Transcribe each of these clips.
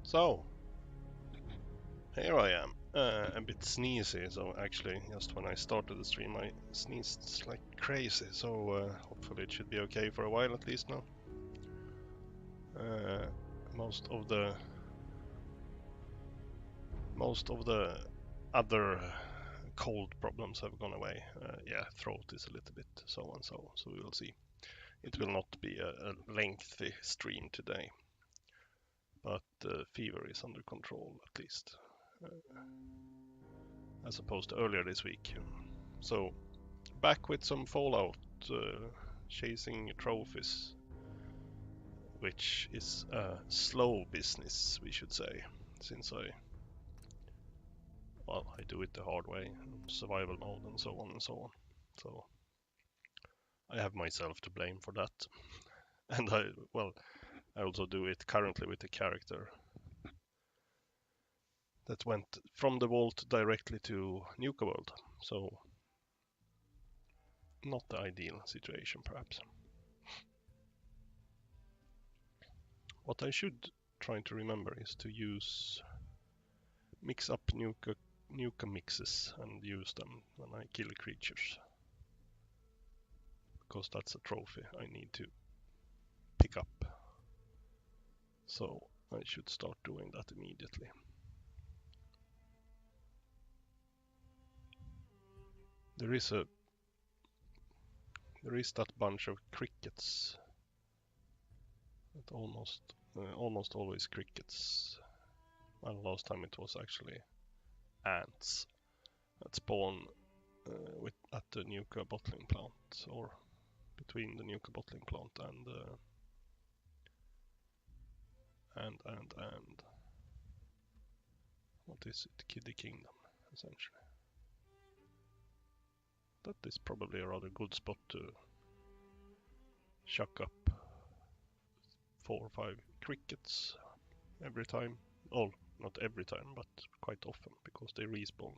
So, here I am, a bit sneezy, so actually just when I started the stream I sneezed like crazy, so hopefully it should be okay for a while at least now. Most of the other cold problems have gone away. Yeah, throat is a little bit so and so, so we will see. It will not be a lengthy stream today, but fever is under control at least. As opposed to earlier this week. So, back with some Fallout, chasing trophies, which is a slow business, we should say, since I do it the hard way, survival mode and so on and so on. So, I have myself to blame for that. And I also do it currently with a character that went from the vault directly to Nuka World. So, not the ideal situation, perhaps. What I should try to remember is to mix up Nuka mixes and use them when I kill creatures. Because that's a trophy I need to pick up. So I should start doing that immediately. There is that bunch of crickets. That almost always crickets. Well, last time it was actually ants that spawn at the Nuka bottling plant, or between the Nuka bottling plant and what is it? Kiddy Kingdom, essentially. That is probably a rather good spot to chuck up 4 or 5 crickets every time. Oh, not every time, but quite often, because they respawn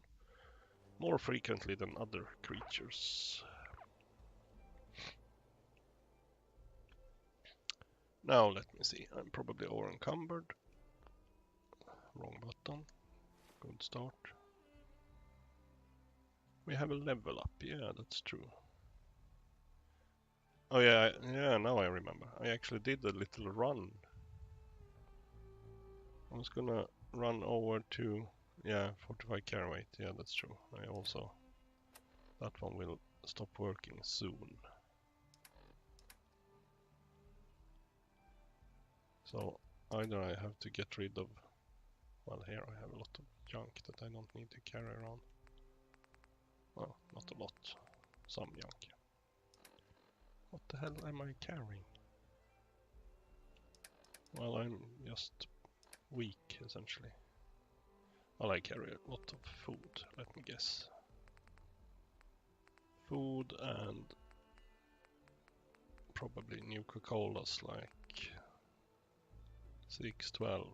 more frequently than other creatures. Now let me see, I'm probably over-encumbered. Wrong button. Good start. We have a level up, yeah, that's true. Oh yeah, now I remember. I actually did a little run. I was gonna run over to, yeah, 45 carry weight, yeah, that's true. That one will stop working soon. So either I have to get rid of, well, here I have a lot of junk that I don't need to carry around. Well, not a lot, some junk. What the hell am I carrying? Well, I'm just weak, essentially. Well, I carry a lot of food, let me guess. Food and probably Nuka-Colas like 6, 12,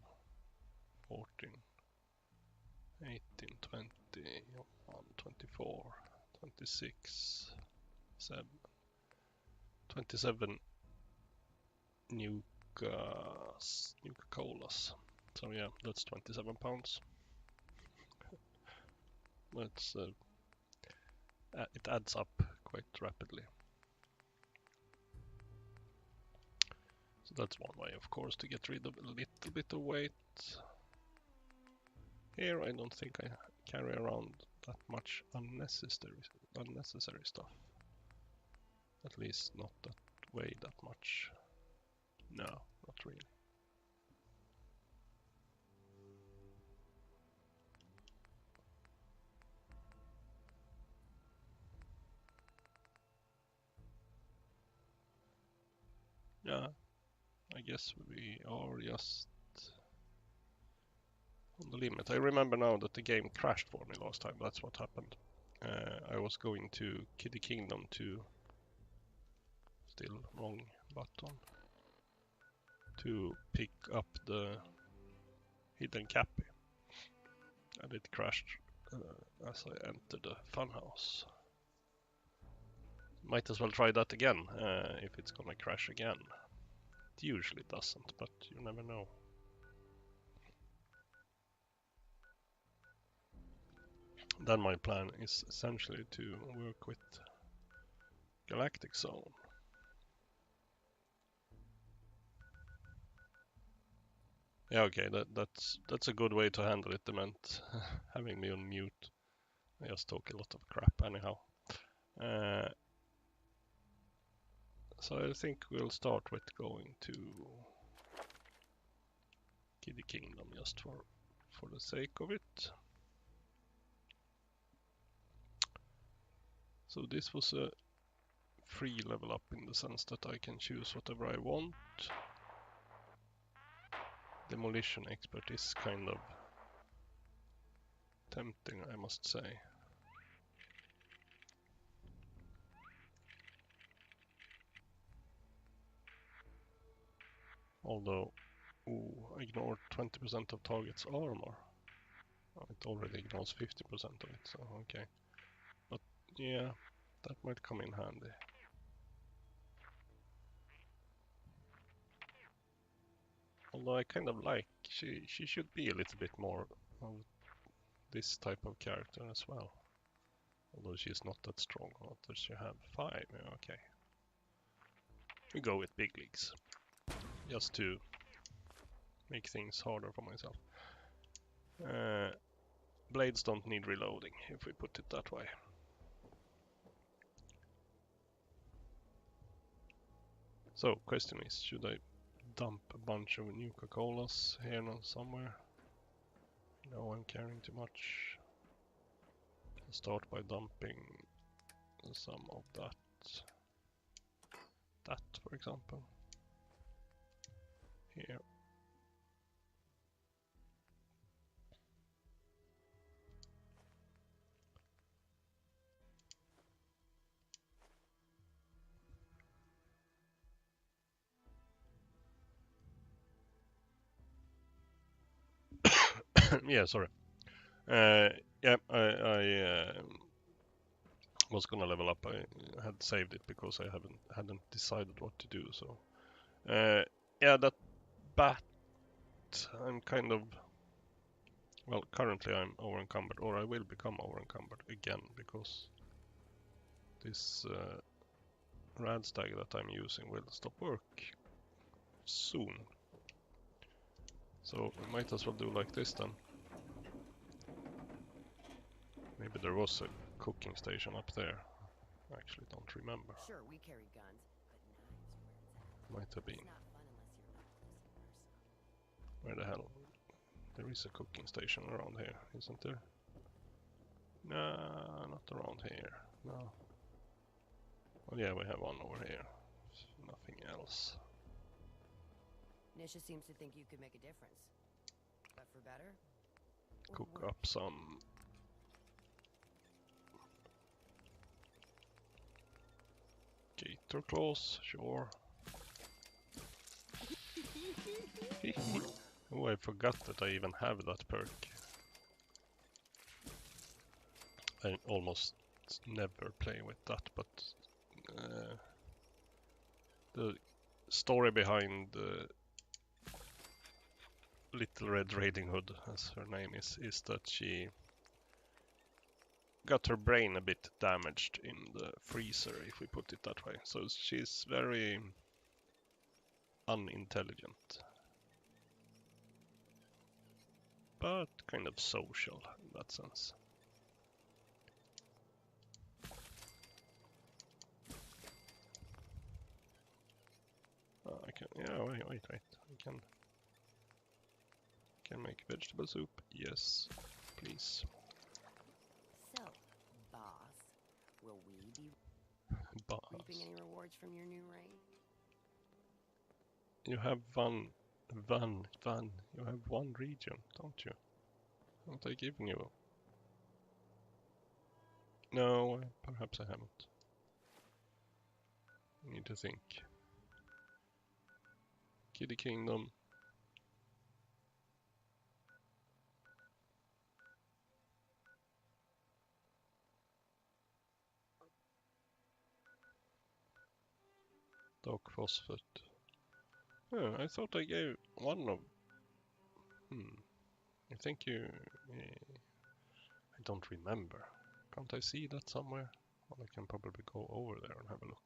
14, 18, 20, 21, 24, 26, 27 Nuka-Colas. So yeah, that's 27 pounds. That's it adds up quite rapidly. So that's one way, of course, to get rid of a little bit of weight. Here I don't think I carry around that much unnecessary stuff. At least not that way that much. No, not really. Yeah, I guess we are just on the limit. I remember now that the game crashed for me last time. That's what happened. I was going to Kiddy Kingdom to, still wrong button, to pick up the hidden cappy, and it crashed as I entered the funhouse. Might as well try that again if it's gonna crash again. It usually doesn't, but you never know. then my plan is essentially to work with Galactic Zone. Yeah, okay, that's a good way to handle it, Dement. Having me on mute. I just talk a lot of crap anyhow. So I think we'll start with going to Kiddy Kingdom just for the sake of it. So this was a free level up in the sense that I can choose whatever I want. Demolition Expert is kind of tempting, I must say. Although, ignore 20% of target's armor. Oh, it already ignores 50% of it, so okay. But yeah, that might come in handy. Although I kind of like, she should be a little bit more of this type of character as well. Although she's not that strong. What does she have? 5, yeah, okay. We go with big leagues. Just to make things harder for myself. Blades don't need reloading, if we put it that way. So, question is, should I dump a bunch of Nuka-Colas here now somewhere? No, I'm carrying too much. I'll start by dumping some of that. That, for example. Here. Yeah, sorry. Yeah, I was gonna level up. I had saved it because I hadn't decided what to do. So, yeah, that bat. I'm kind of, well, currently I'm over-encumbered, or I will become over-encumbered again because this Radstag that I'm using will stop work soon. So we might as well do like this then. Maybe there was a cooking station up there. I actually don't remember. Sure, we carry guns, but knives Might have been. It's not fun unless you're up close and personal. Where the hell? There is a cooking station around here, isn't there? No, not around here. No. Well, yeah, we have one over here. Nothing else. Nisha seems to think you could make a difference. But for better? Or Cook worse? up some gator claws, sure. Oh, I forgot that I even have that perk. I almost never play with that, but the story behind Little Red Riding Hood, as her name is that she got her brain a bit damaged in the freezer, if we put it that way. So she's very unintelligent, but kind of social in that sense. I can, yeah, wait. I can make vegetable soup. Yes, please. So, boss, will we be Boss. reaping any rewards from your new reign? You have one. You have one region, don't you? Haven't I given you? No, perhaps I haven't. I need to think. Kiddy Kingdom. Dark Phosphate. Oh, I thought I gave one of... I think you... I don't remember. Can't I see that somewhere? Well, I can probably go over there and have a look.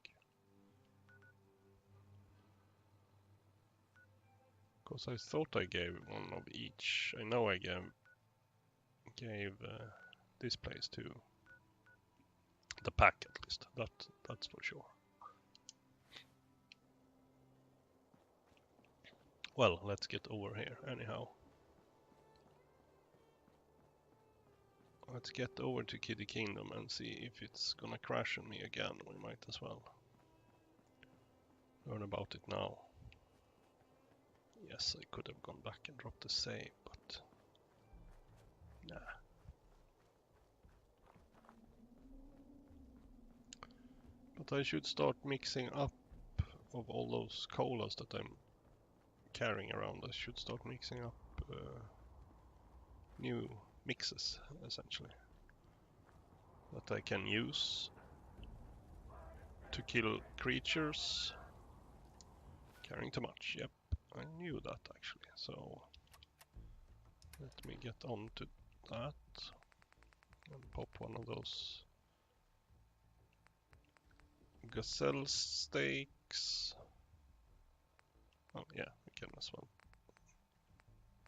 Because I thought I gave one of each. I know I gave this place to the pack at least. That's for sure. Well, let's get over here anyhow. Let's get over to Kiddy Kingdom and see if it's gonna crash on me again. We might as well learn about it now. Yes, I could have gone back and dropped the save, but nah. But I should start mixing up of all those colas that I'm carrying around. I should start mixing up new mixes, essentially, that I can use to kill creatures. Carrying too much, yep, I knew that actually, so let me get on to that and pop one of those gazelle steaks. Oh yeah, I can as well.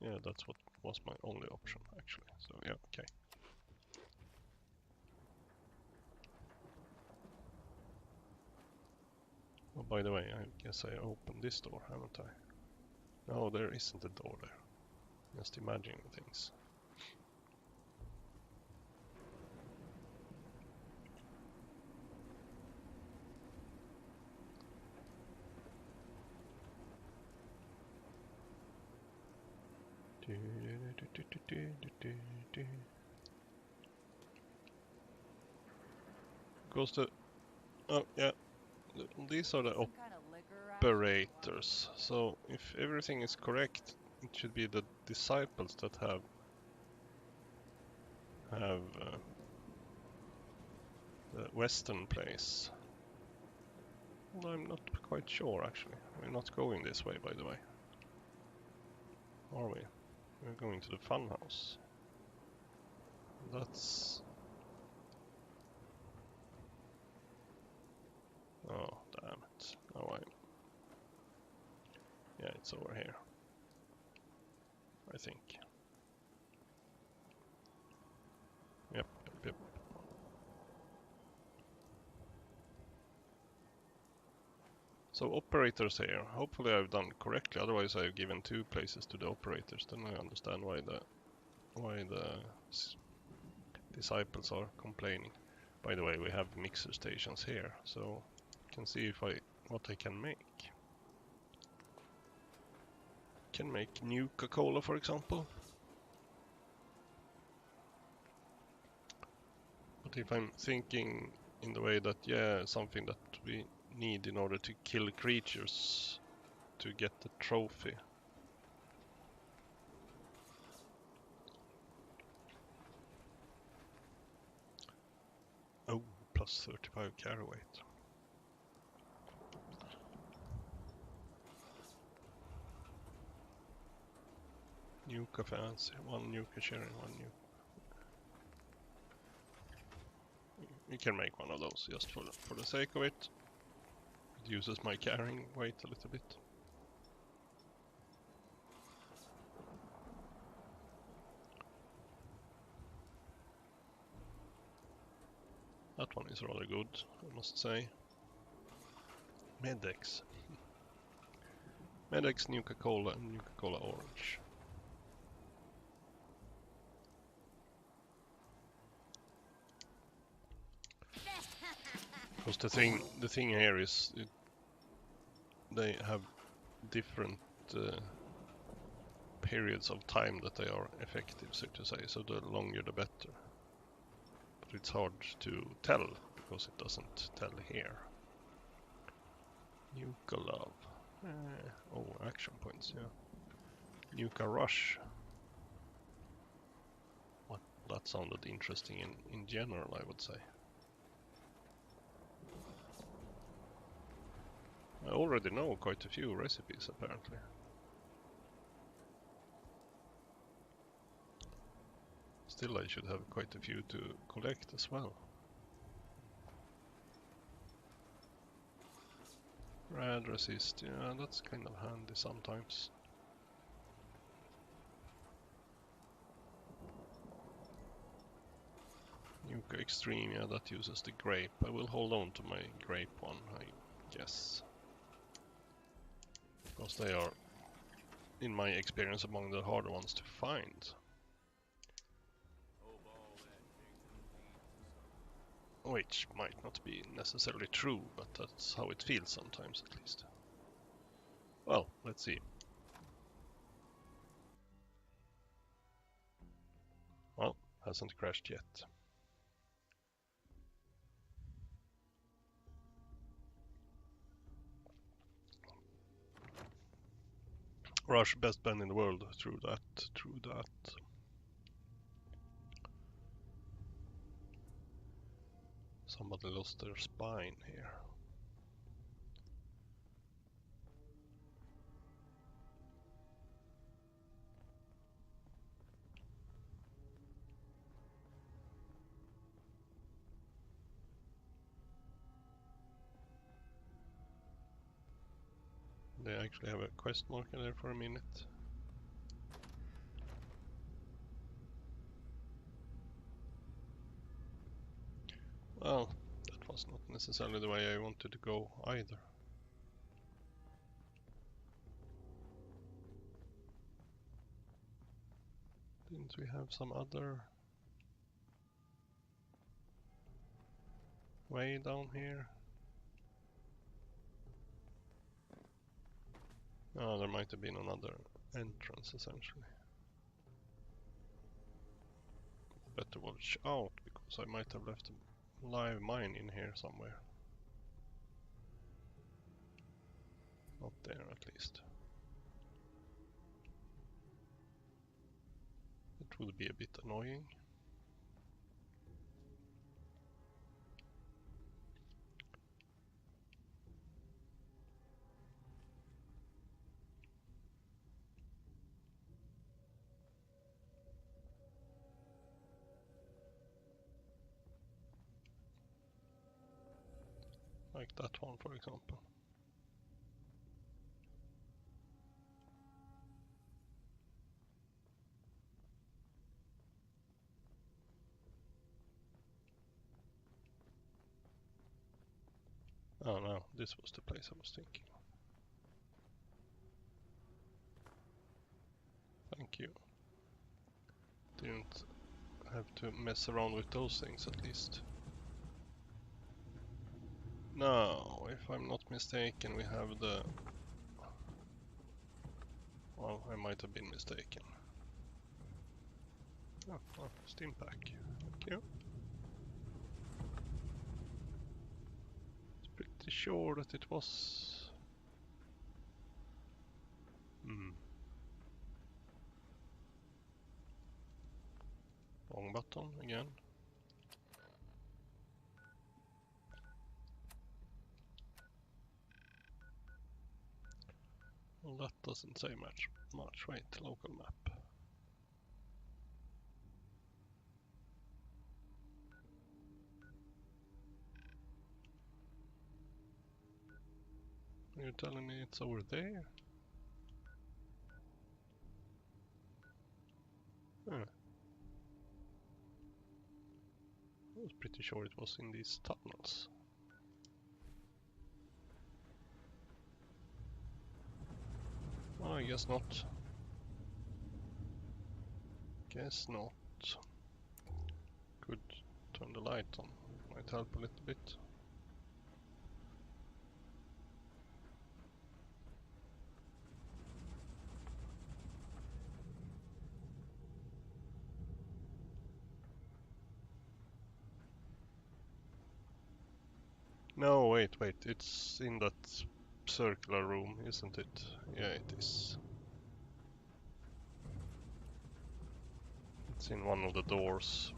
Yeah, that's what was my only option actually, so yeah, okay. Oh, by the way, I guess I opened this door, haven't I? No, there isn't a door there. Just imagining things. Goes to... Oh, yeah. These are the operators. So, if everything is correct, it should be the disciples that have the western place. Well, I'm not quite sure, actually. We're not going this way, by the way. Are we? We're going to the funhouse. That's... Oh, damn it. Oh, yeah, it's over here. I think. Yep, yep, yep. So operators here. Hopefully I've done correctly. Otherwise I've given 2 places to the operators. Then I understand why the disciples are complaining. By the way, we have mixer stations here, so you can see what I can make. Can make Nuka-Cola, for example. But if I'm thinking in the way that, yeah, something that we need in order to kill creatures to get the trophy. Oh, plus 35 carry weight. Nuka fancy, 1 Nuka cherry, 1 Nuka. We can make one of those just for the sake of it. It uses my carrying weight a little bit. That one is rather good, I must say. Medex. Medex, Nuka-Cola and Nuka-Cola Orange. Because the thing here is they have different periods of time that they are effective, so to say. So the longer the better. But it's hard to tell because it doesn't tell here. Nuka Love. Oh, action points, yeah. Nuka Rush. What? That sounded interesting in general, I would say. I already know quite a few recipes, apparently. still I should have quite a few to collect as well. Rad resist, yeah, that's kind of handy sometimes. Nuka Extreme, yeah, that uses the grape. I will hold on to my grape one, I guess. Because they are, in my experience, among the harder ones to find. Which might not be necessarily true, but that's how it feels sometimes at least. Well, let's see. Well, hasn't crashed yet. Rush, best band in the world, true that, true that. Somebody lost their spine here. They actually have a quest marker there for a minute. Well, that was not necessarily the way I wanted to go either. Didn't we have some other way down here? Oh, there might have been another entrance essentially. Better watch out, because I might have left a live mine in here somewhere. Not there at least. It would be a bit annoying. Like that one, for example. Oh no, this was the place I was thinking. Thank you. Didn't have to mess around with those things at least. Now, if I'm not mistaken, we have the... Well, I might have been mistaken. Oh, well, steam pack. Thank you. Pretty sure that it was... Wrong button again. Well, that doesn't say much. Wait, local map. Are you telling me it's over there? Huh. I was pretty sure it was in these tunnels. Well, I guess not. Guess not. Could turn the light on. Might help a little bit. No, wait, it's in that circular room, isn't it? Yeah, it is. It's in one of the doors.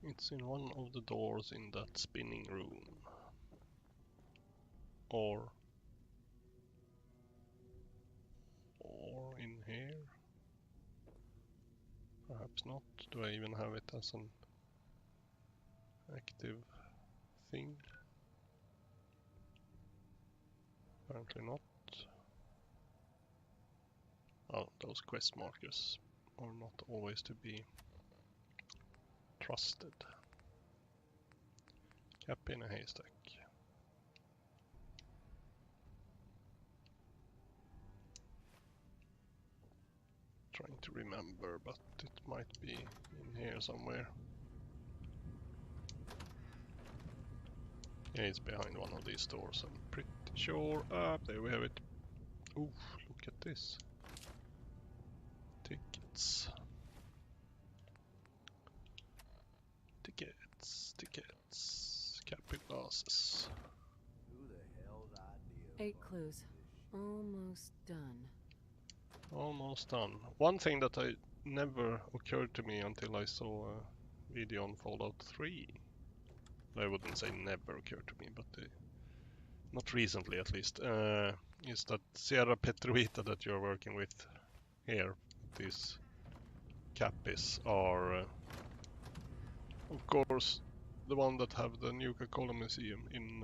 It's in one of the doors in that spinning room. Or in here. Perhaps not. Do I even have it as an active thing? Apparently not. Oh, those quest markers are not always to be trusted. Cap in a haystack. Trying to remember, but it might be in here somewhere. Yeah, it's behind one of these doors, I'm pretty sure. Ah, there we have it. Ooh, look at this. Tickets. Tickets. Cappy glasses. Who the hell's idea? 8 clues. Almost done. Almost done. One thing that never occurred to me until I saw a video on Fallout 3. I wouldn't say never occurred to me, but not recently at least. Is that Sierra Petrovita that you're working with here? These Cappies are, of course, the one that have the Nuka-Cola Museum in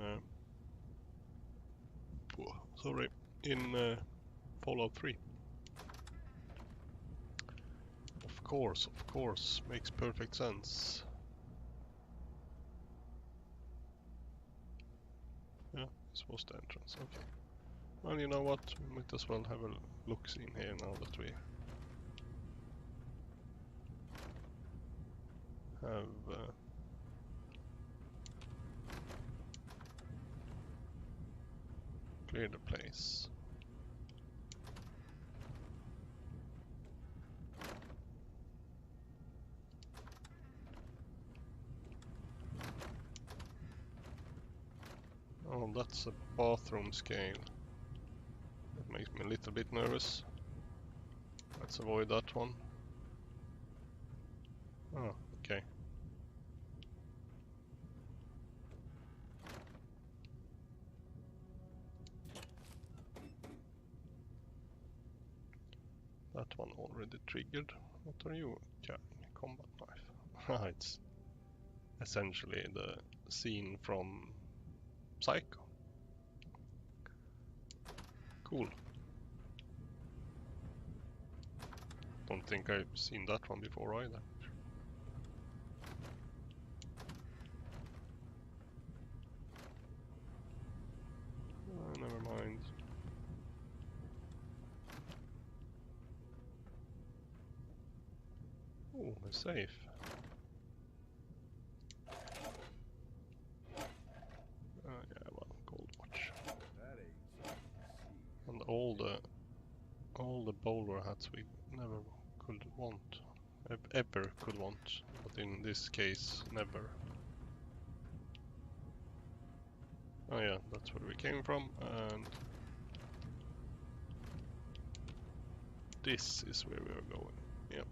Fallout 3. Of course, makes perfect sense. Yeah, this was the entrance. Okay. Well, you know what? We might as well have a look-see in here now that we have cleared the place. Oh, that's a bathroom scale. That makes me a little bit nervous. Let's avoid that one. Oh, okay. That one already triggered. What are you carrying? Combat knife. It's essentially the scene from Psycho. Cool. Don't think I've seen that one before either. Never mind. Oh, we're safe. Yeah, well, gold watch. That ain't something to see. And all the bowler hats we never could want. Ever could want. But in this case, never. Oh yeah, that's where we came from, and this is where we are going. Yep.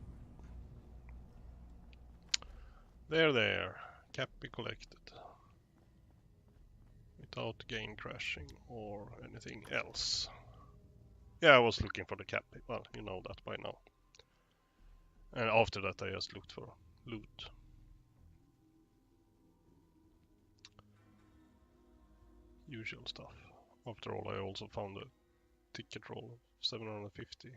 There. Cappy collected. Without gain crashing or anything else. Yeah, I was looking for the Cappy. Well, you know that by now. And after that I just looked for loot. Usual stuff. After all, I also found a ticket roll of 750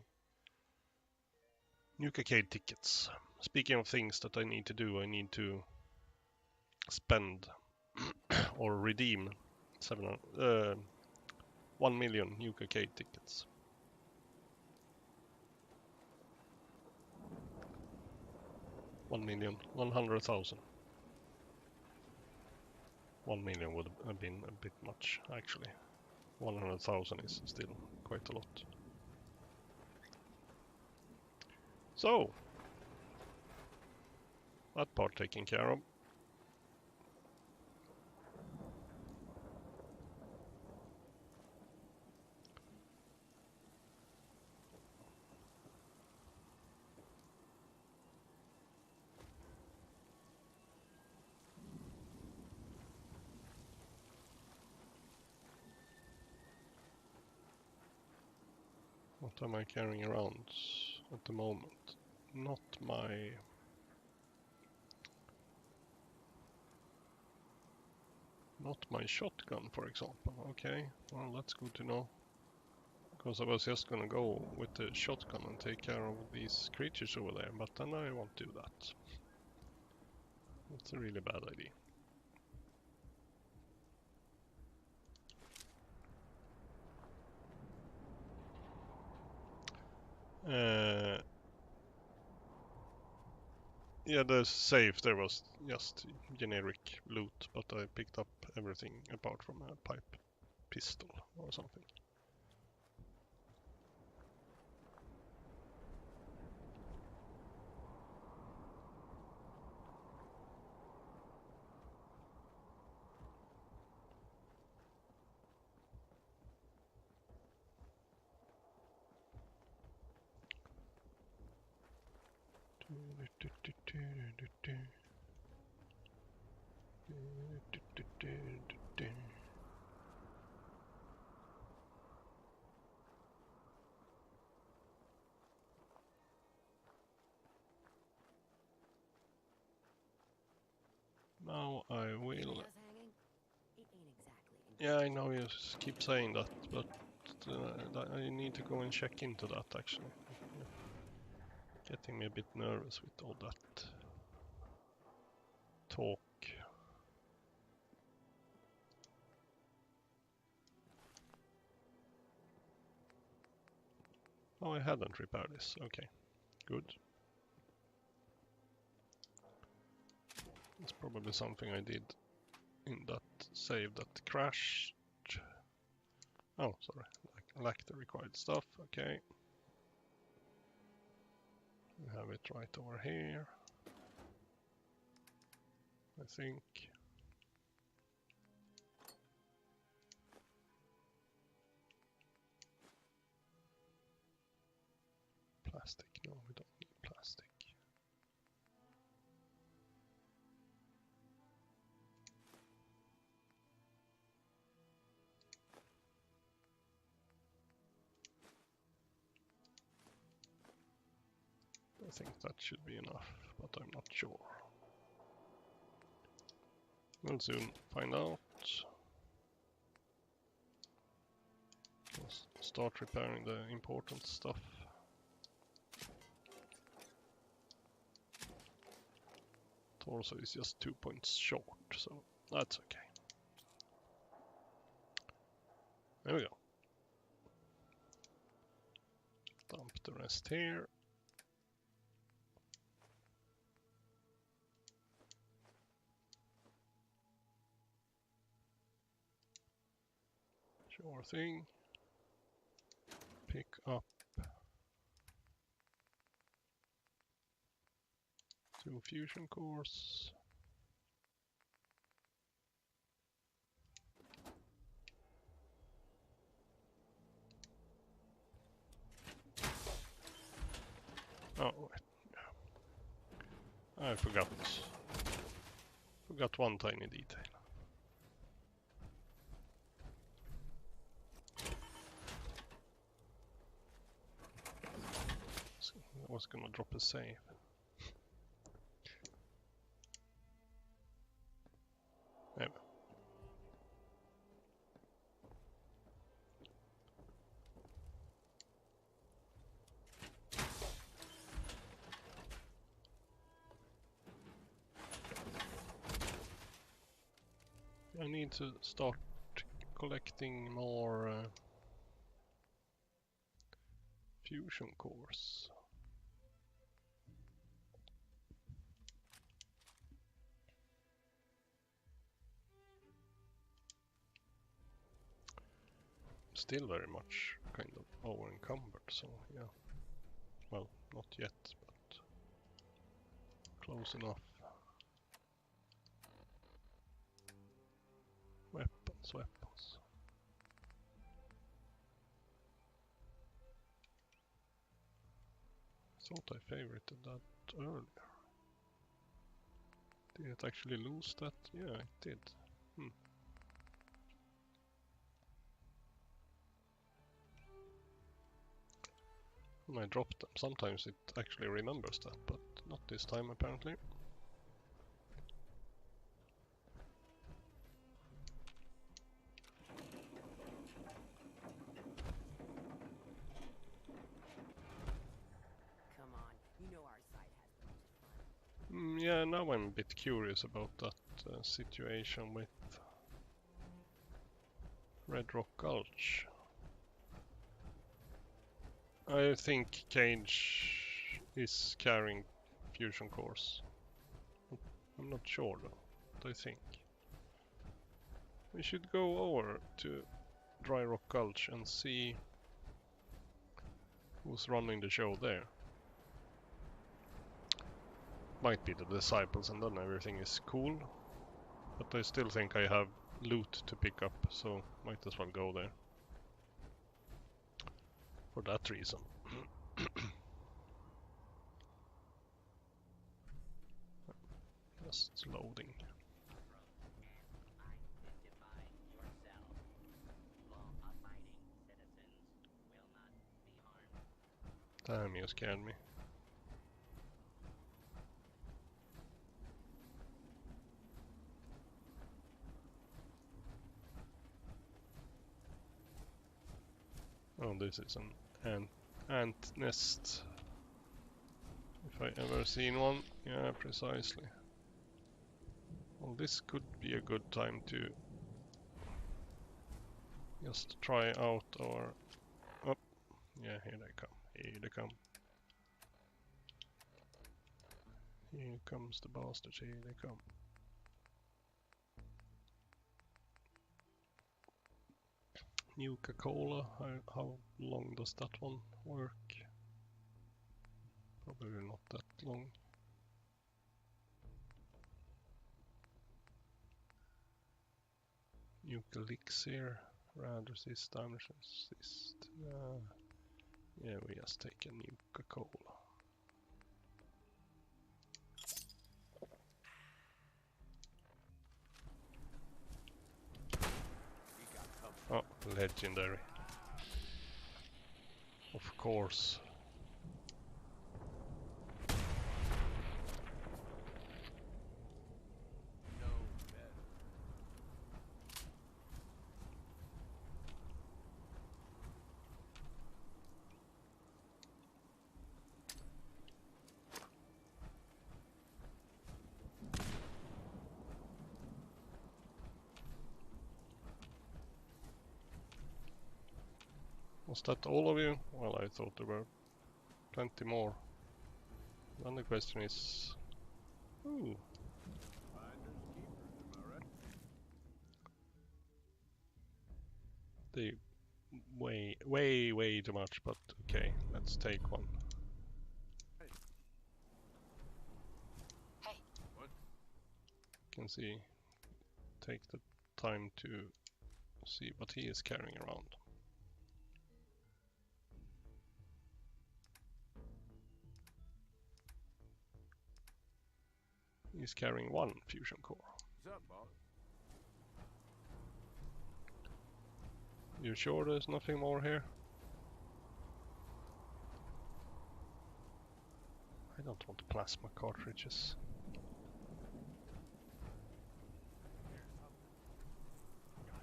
Nuka-Cade tickets. Speaking of things that I need to do, I need to spend or redeem 1 million Nuka-Cade tickets. 1,100,000. 1 million would have been a bit much, actually. 100,000 is still quite a lot. So, that part taken care of. What am I carrying around at the moment? Not my Not my shotgun, for example. Okay, well that's good to know. Because I was just gonna go with the shotgun and take care of these creatures over there, but then I won't do that. It's a really bad idea. Yeah, the safe there was just generic loot, but I picked up everything apart from a pipe pistol or something. Now I will. Hanging? It ain't exactly. Yeah, I know you keep saying that, but I need to go and check into that actually. Getting me a bit nervous with all that talk. Oh, I hadn't repaired this. Okay, good. It's probably something I did in that save that crashed. Oh, sorry. I lack the required stuff. Okay. We have it right over here, I think. Plastic. No, we don't need plastic. I think that should be enough, but I'm not sure. We'll soon find out. Let's start repairing the important stuff. Torso is just 2 points short, so that's okay. There we go. Dump the rest here. Sure thing. Pick up 2 fusion cores. Oh, wait. I forgot one tiny detail. I was gonna drop a save. There we go. I need to start collecting more fusion cores. Still very much kind of over encumbered, so yeah. Well, not yet, but close enough. Weapons. Thought I favorited that earlier. Did it actually lose that? Yeah, it did. When I drop them, sometimes it actually remembers that, but not this time apparently. know our side has limited funds. Yeah, now I'm a bit curious about that situation with Red Rock Gulch. I think Cage is carrying fusion cores. I'm not sure though, but I think. We should go over to Dry Rock Gulch and see who's running the show there. Might be the Disciples and then everything is cool. But I still think I have loot to pick up, so might as well go there. For that reason. Just loading. Damn, you scared me. Oh, this is an ant nest. If I ever seen one. Yeah, precisely. Well, this could be a good time to just try out our... Oh, yeah, here they come. Here they come. Here comes the bastards, here they come. Nuka-Cola, how long does that one work? Probably not that long. Nuka-Elixir, rather resist damage resist. Yeah, we just take a Nuka-Cola. Oh, legendary. Of course. Was that all of you? Well, I thought there were plenty more. Then the question is... Ooh. They way too much, but okay, let's take one. Hey. What? Can see, take the time to see what he is carrying around. He's carrying one fusion core. What's up, boss? You sure there's nothing more here? I don't want plasma cartridges.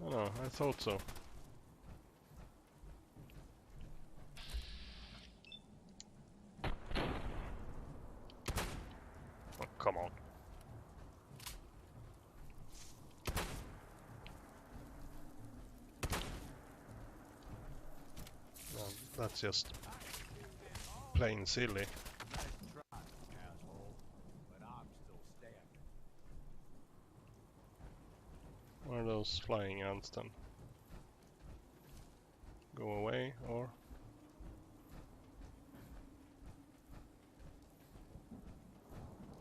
No, I thought so. Oh, come on. No, that's just plain silly. Nice try, asshole. But I'm still standing. Where are those flying ants then? Go away, or...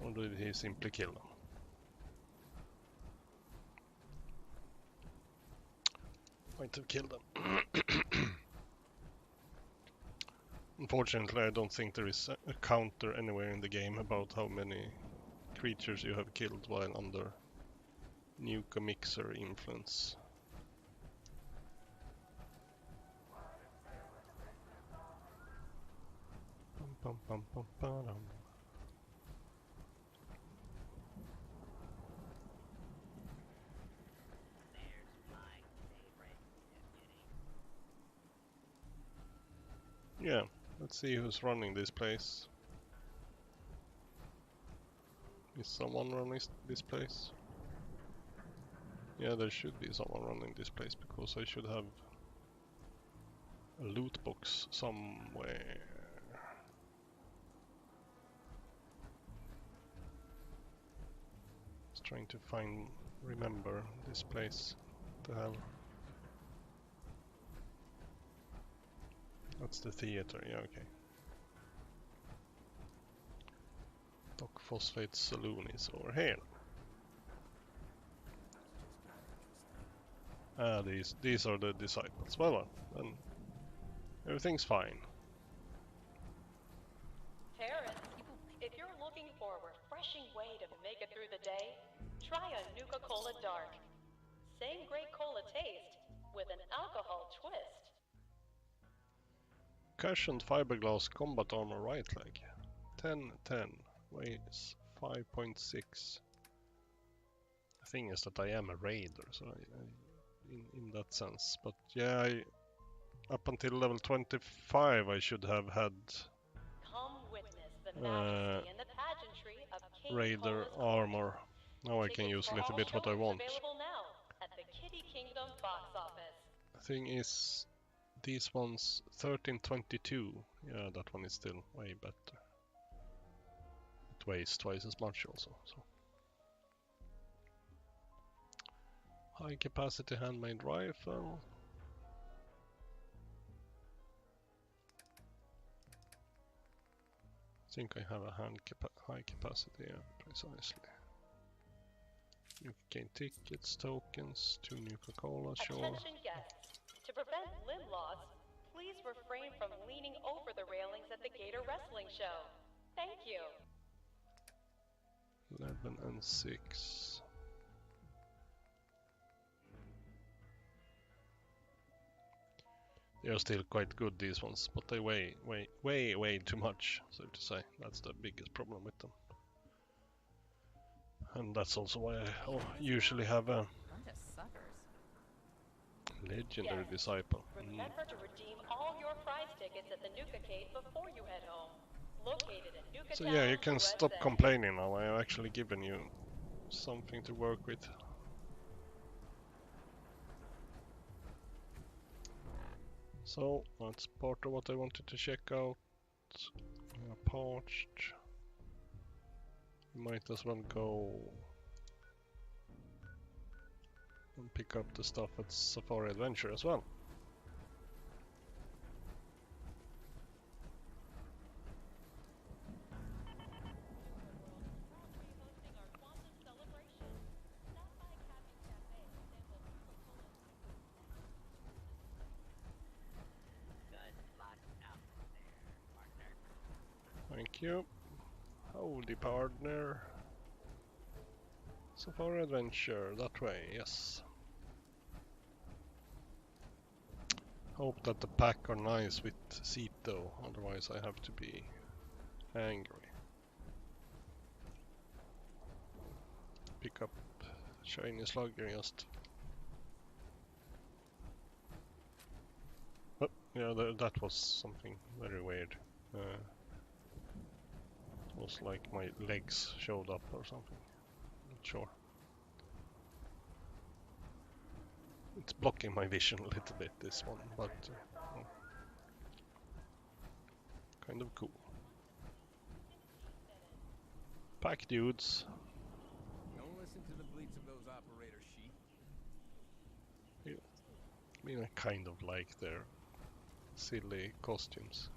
Or did he simply kill them? Might have killed them. Unfortunately, I don't think there is a counter anywhere in the game about how many creatures you have killed while under Nuka Mixer influence. Bum, bum, bum, bum, ba-dum. Yeah, let's see who's running this place. Is someone running this place? Yeah, there should be someone running this place because I should have a loot box somewhere. Just trying to remember this place. What the hell? That's the theater, yeah, okay. Doc Phosphate Saloon is over here. Ah, these are the disciples. Well, then everything's fine. Parents, if you're looking for a refreshing way to make it through the day, try a Nuka-Cola Dark. Same great cola taste with an alcohol twist. Cushioned fiberglass combat armor right leg. 10-10. Weighs 5.6. The thing is that I am a raider, so in that sense. But yeah, up until level 25 I should have had Come witness the majesty and the pageantry of King raider Cola's armor. Now I can Tickets use a for little all bit what I showings want. available now at the Kitty Kingdom box office. The thing is, these ones 1322. Yeah, that one is still way better. It weighs twice as much also. So high capacity handmade rifle. I think I have a high capacity, yeah, precisely. You can gain tickets, tokens, 2 Nuka-Cola, sure. Attention guests. To prevent limb loss, please refrain from leaning over the railings at the Gator Wrestling Show. Thank you. 11 and 6. They are still quite good, these ones, but they weigh way too much, so to say. That's the biggest problem with them. And that's also why I usually have a Bunch of suckers. legendary Yes. disciple. Remember to redeem all your prize tickets at the Nuka-Cade before you head home. Located in Nuka So Town, yeah, you can stop USA. complaining now. I have actually given you something to work with. So that's part of what I wanted to check out. Parched. Might as well go and pick up the stuff at Safari Adventure as well. Thank you. Howdy, partner. Safari Adventure, that way, yes. Hope that the pack are nice with seat though, otherwise I have to be angry. Pick up shiny slugger just. Oh, yeah, that was something very weird. It was like my legs showed up or something. Not sure. It's blocking my vision a little bit, this one, but kind of cool. Pack dudes. Don't listen to the bleats of those operator sheep. I mean, I kind of like their silly costumes.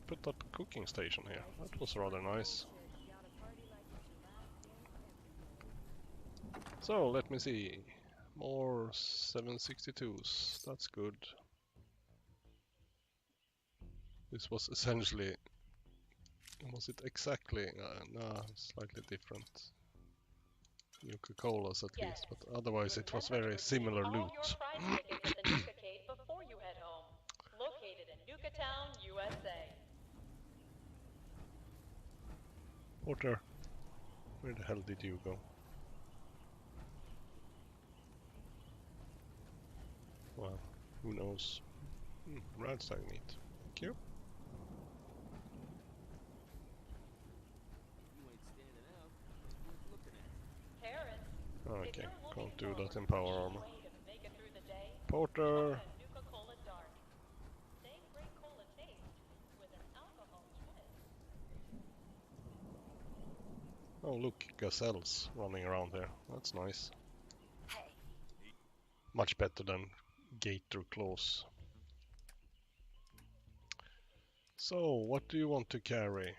Put up a cooking station here. That was rather nice. So, let me see. More 762s. That's good. This was essentially... Was it exactly? No, slightly different. Nuka-Colas at least, but otherwise it was very similar loot. All your prize tickets at the Nuka-Cade before you head home. Located in Nuka Town, USA. Porter, where the hell did you go? Well, who knows? Radstag meat. Thank you. You ain't standing out. do that in power armor. Way to make it through the day. Porter! Try a Nuka-Cola Dark. Same great cola taste with an alcohol twist. Oh look, gazelles running around here. That's nice. Hey, Much better than gator claws. So, what do you want to carry?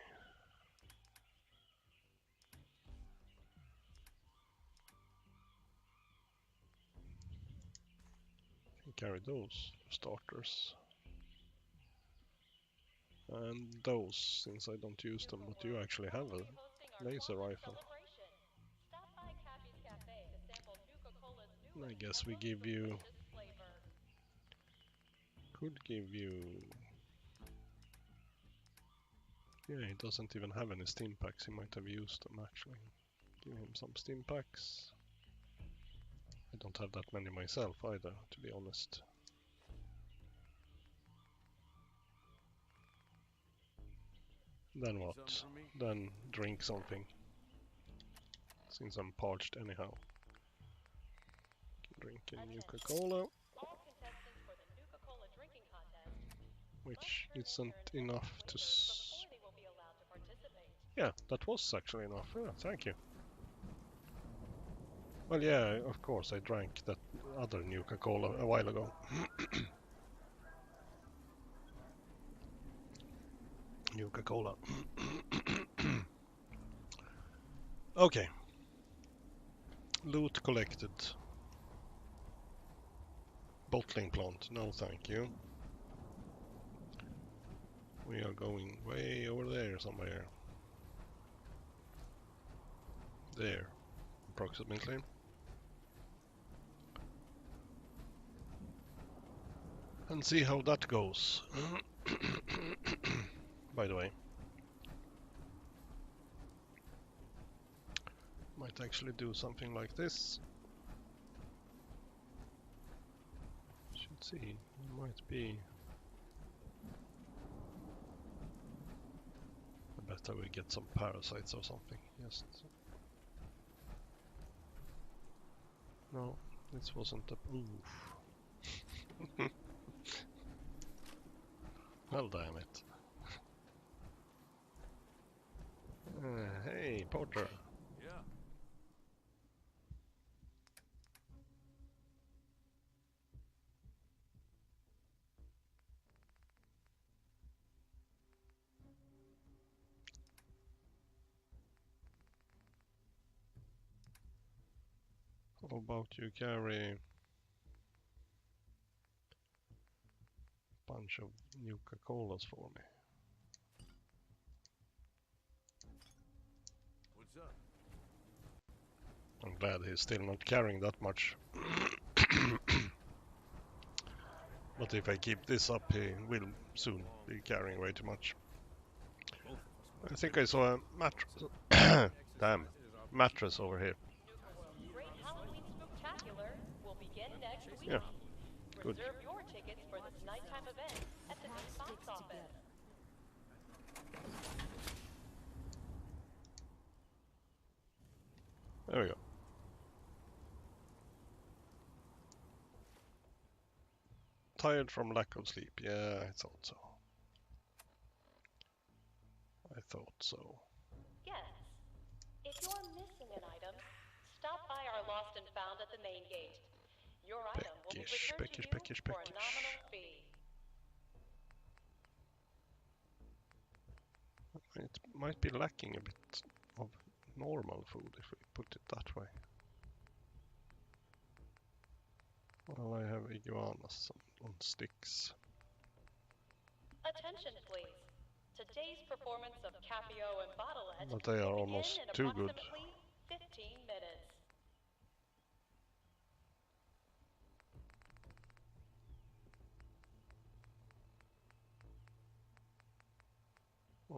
You can carry those for starters. And those, since I don't use them, but you actually have a laser rifle. Celebration. Stop by Cappy's Cafe to sample Nuka-Cola's I newest guess we bubbly give you... delicious flavor. Could give you... Yeah, he doesn't even have any steam packs. He might have used them actually. Give him some steam packs. I don't have that many myself either, to be honest. Then what? Then drink something. Since I'm parched anyhow. Drink a Nuka-Cola, All contestants for the Nuka-Cola drinking contest which isn't enough to... before they will be allowed to participate. Yeah, that was actually enough. Yeah, thank you. Well, yeah, of course, I drank that other Nuka-Cola a while ago. Nuka-Cola. Okay. Loot collected. Bottling plant, no thank you. We are going way over there somewhere. There, approximately. And see how that goes. By the way. Might actually do something like this. Should see, it might be... I bet I will get some parasites or something. Just... No, this wasn't the... Oof. Well, damn it. Hey, Porter. Yeah. How about you carry a bunch of Nuka-Colas for me? What's up? I'm glad he's still not carrying that much. But if I keep this up, he will soon be carrying way too much. I think I saw a mattress. Damn, mattress over here. Nuka-World's Great Halloween Spooktacular will begin next week. Yeah, good. Reserve your tickets for this nighttime event at the main box office. There we go. Tired from lack of sleep. Yeah, I thought so. I thought so. Yes. If you're missing an item, stop by our Lost and Found at the main gate. Your item will be Peckish, returned peckish, to you peckish, for a peckish. nominal fee. It might be lacking a bit of normal food if we put it that way. Well, I have iguanas on sticks. Attention, please. Today's performance of Capio and Bottlette But they are will almost begin in too good. approximately 15 minutes.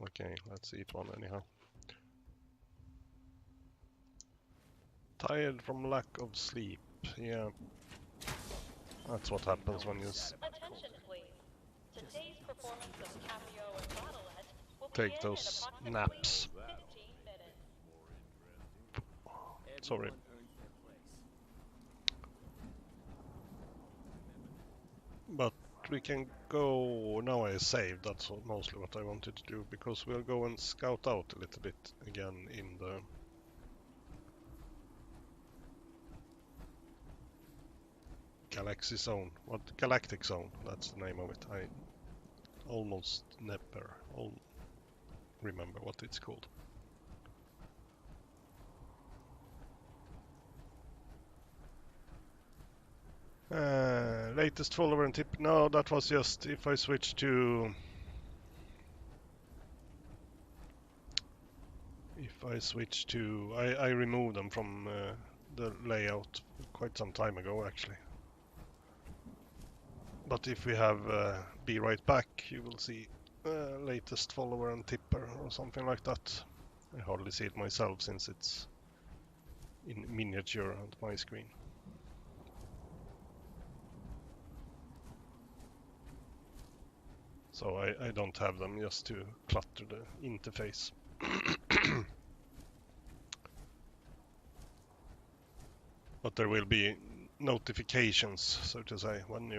Okay, let's eat one anyhow. Tired from lack of sleep. Yeah. That's what happens when you Attention, please. Today's performance of Capio and Bottlette will take begin those in approximately naps. 15 minutes. Sorry. Everyone earns their place. But we can go... Now I saved, that's mostly what I wanted to do, because we'll go and scout out a little bit again in the... Galaxy Zone. What? Galactic Zone, that's the name of it. I almost never remember what it's called. Latest follower and tip. No, that was just if I switch to... I removed them from the layout quite some time ago, actually. But if we have Be Right Back, you will see latest follower and tipper or something like that. I hardly see it myself since it's in miniature on my screen. So I don't have them just to clutter the interface. But there will be notifications, so to say, when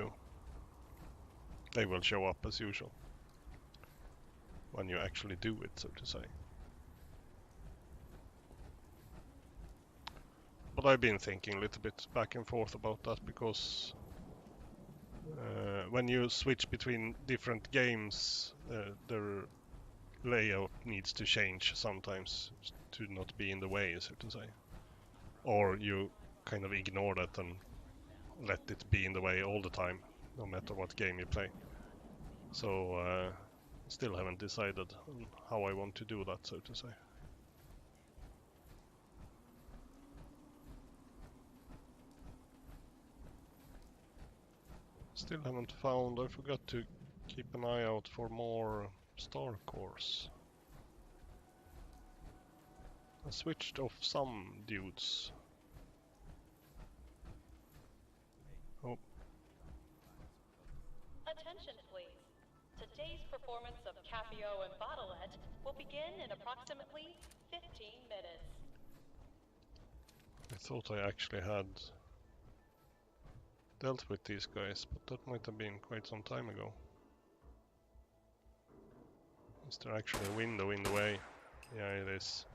they will show up as usual. When you actually do it, so to say. But I've been thinking a little bit back and forth about that, because when you switch between different games, their layout needs to change sometimes to not be in the way, so to say. Or you kind of ignore that and let it be in the way all the time, no matter what game you play. So still haven't decided on how I want to do that, so to say. Still haven't found, I forgot to keep an eye out for more star cores. I switched off some dudes. Oh. Attention, please. Today's performance of Capio and Bottlette will begin in approximately 15 minutes. I thought I actually had dealt with these guys, but that might have been quite some time ago. Is there actually a window in the way? Yeah, it is.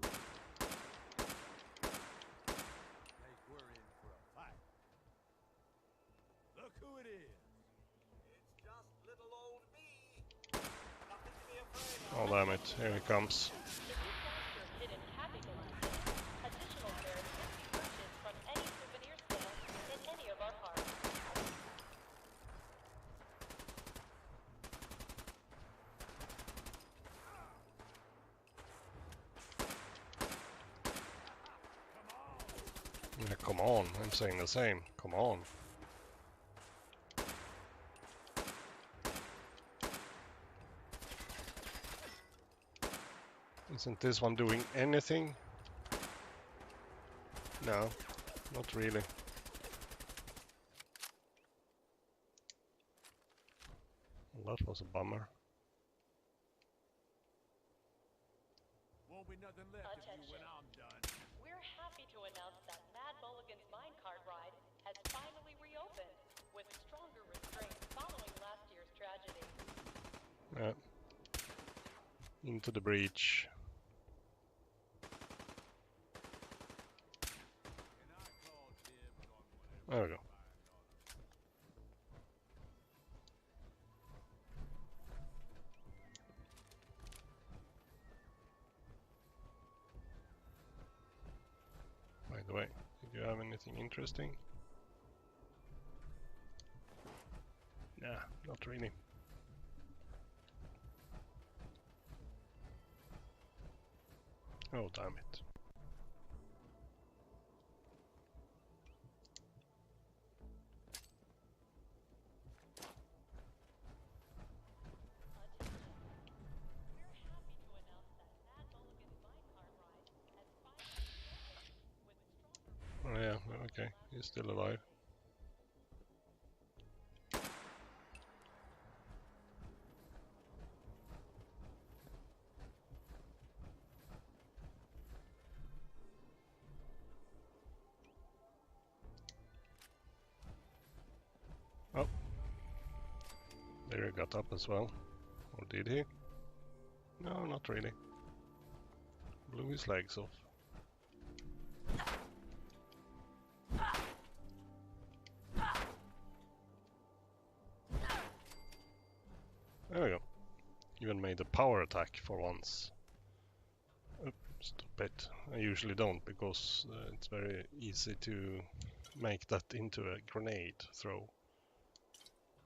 Think we're in for a fight. Look who it is. It's just little old me. Nothing to be afraid of. Oh damn it, here he comes. If you lost your hidden Happy Galactic, additional fares can be purchased from any souvenir stand in any of our parks. Yeah, come on, I'm saying the same. Come on. Isn't this one doing anything? No, not really. Well, that was a bummer. Won't be nothing left of you when I'm done. We're happy to announce that Mad Mulligan's minecart ride has finally reopened with stronger restraints following last year's tragedy. Yeah. Into the breach. And I called dibs on whatever. There we go. By the way, did you have anything interesting? Nah, not really. Oh, damn it. Oh yeah, okay, he's still alive. There he got up as well. Or did he? No, not really. Blew his legs off. There we go. Even made a power attack for once. Stop it. I usually don't because it's very easy to make that into a grenade throw.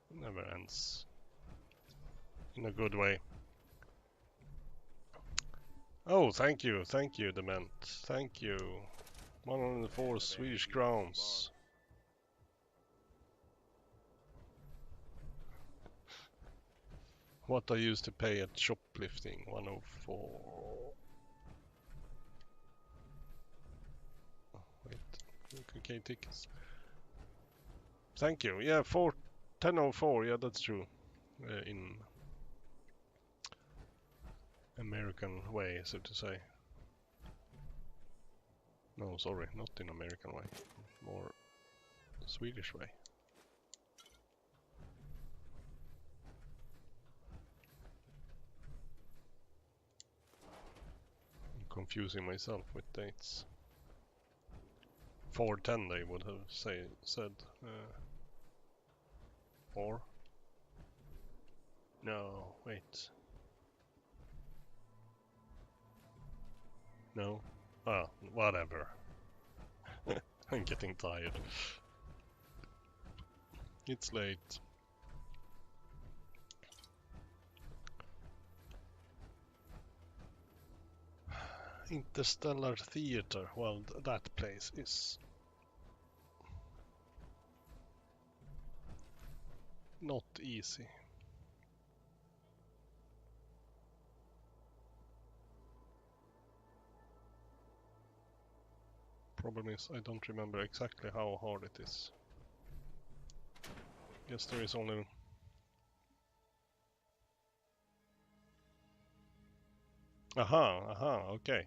It never ends in a good way. Oh, thank you, Dement. Thank you. 104 Swedish crowns. What I used to pay at shoplifting, 104. Oh, wait, okay, tickets. Thank you. Yeah, 1004. Yeah, that's true. In American way, so to say. No, sorry, not in American way. More Swedish way. I'm confusing myself with dates. 410 they would have said. Or? No, wait. No? Ah, whatever. I'm getting tired. It's late. Interstellar Theater. Well, that place is not easy. Problem is, I don't remember exactly how hard it is. Guess there is only... Aha, okay.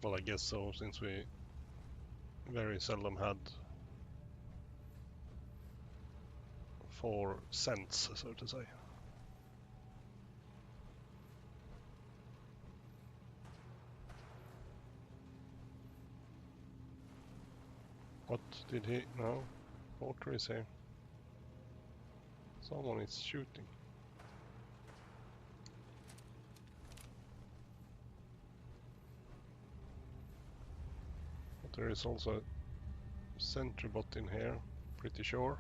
Well, I guess so, since we very seldom had 4 cents, so to say. What did he... No? Porter is here. Someone is shooting. But there is also a sentry bot in here, pretty sure.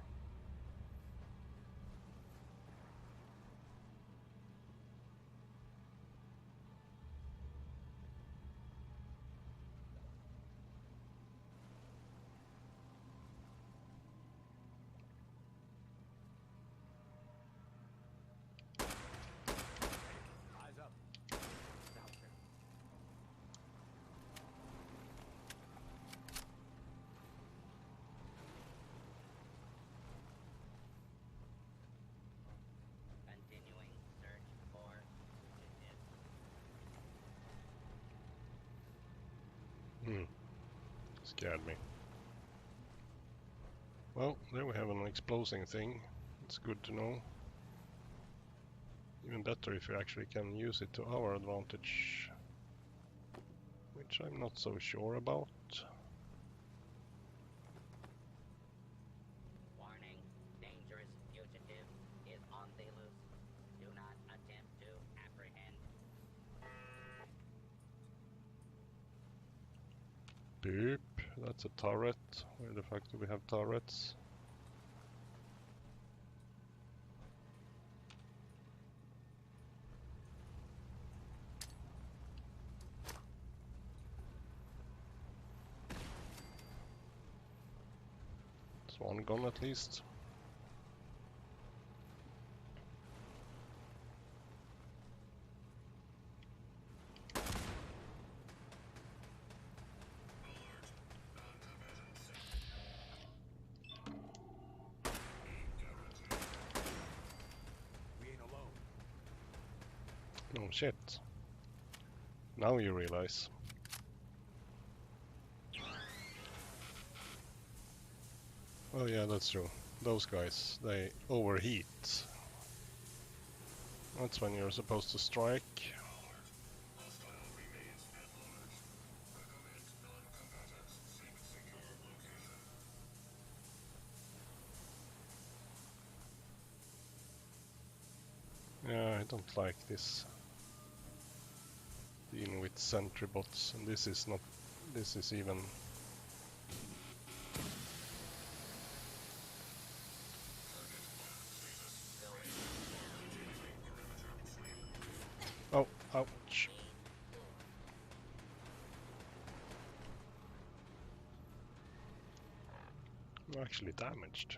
Eyes up. Continuing search for witness. Scared me. Well, there we have an exploding thing. It's good to know. Even better if you actually can use it to our advantage. Which I'm not so sure about. Warning, dangerous fugitive is on the loose. Do not attempt to apprehend. Boop. That's a turret. Where the fuck do we have turrets? It's one gone at least. We ain't alone. Oh shit. Now you realize. Oh yeah, that's true. Those guys, they overheat. That's when you're supposed to strike. Yeah, I don't like this. Dealing with sentry bots, and this is not. This is even. Oh, ouch. I'm actually damaged.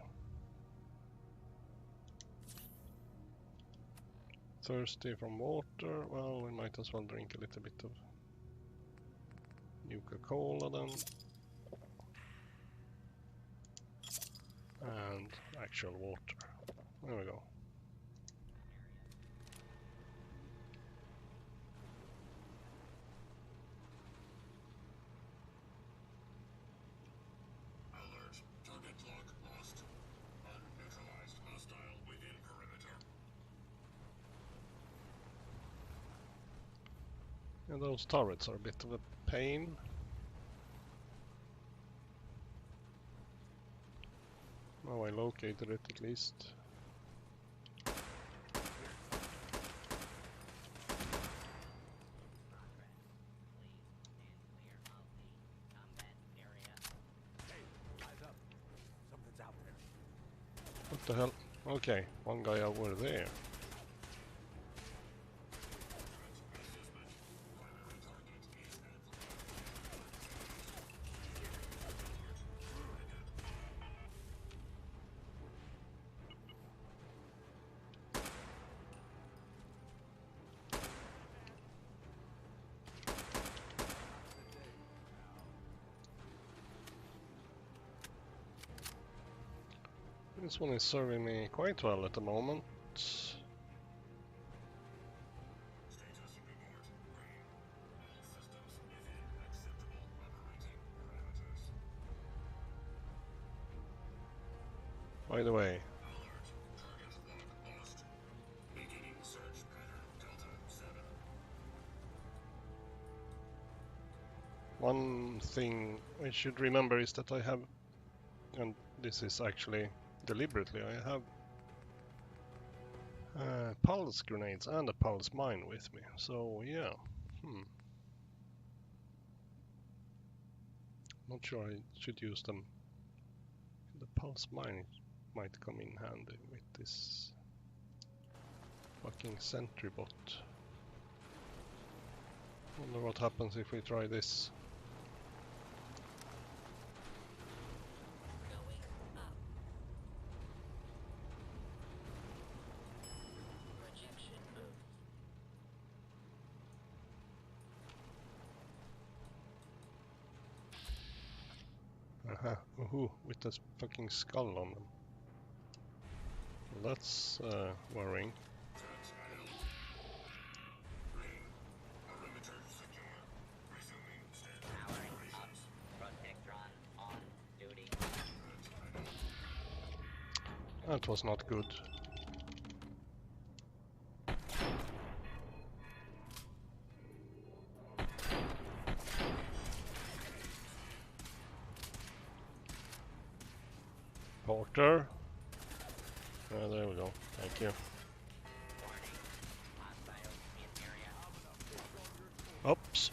Thirsty from water. Well, we might as well drink a little bit of Nuka-Cola then. And actual water. There we go. Alert. Target lock lost. Unneutralized hostile within perimeter. And those turrets are a bit of a pain. Oh, I located it at least. Something's out there. What the hell? Okay, one guy over there. This one is serving me quite well at the moment. Status report. Green. All systems within acceptable operating parameters. By the way, Alert. Target lock lost. Beginning search pattern Delta 7. one thing I should remember is that I have, and this is actually deliberately, I have pulse grenades and a pulse mine with me. So yeah, not sure I should use them. The pulse mine might come in handy with this fucking sentry bot. Wonder what happens if we try this. Aha, with this fucking skull on them. Well, that's worrying. Green. Perimeter secure. Resuming standard Powering up. operations. Protectron on duty. That was not good. Porter. There we go. Thank you. Warning. Hostiles in area. Oops.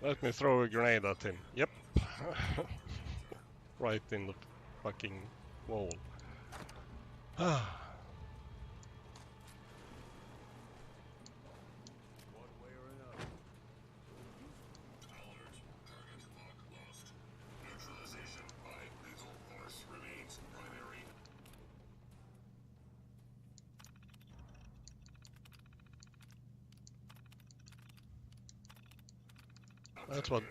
Let me throw a grenade at him. Yep. Right in the fucking wall. One way or another. Alert. Target lock lost. Neutralization by lethal force remains primary. That's what.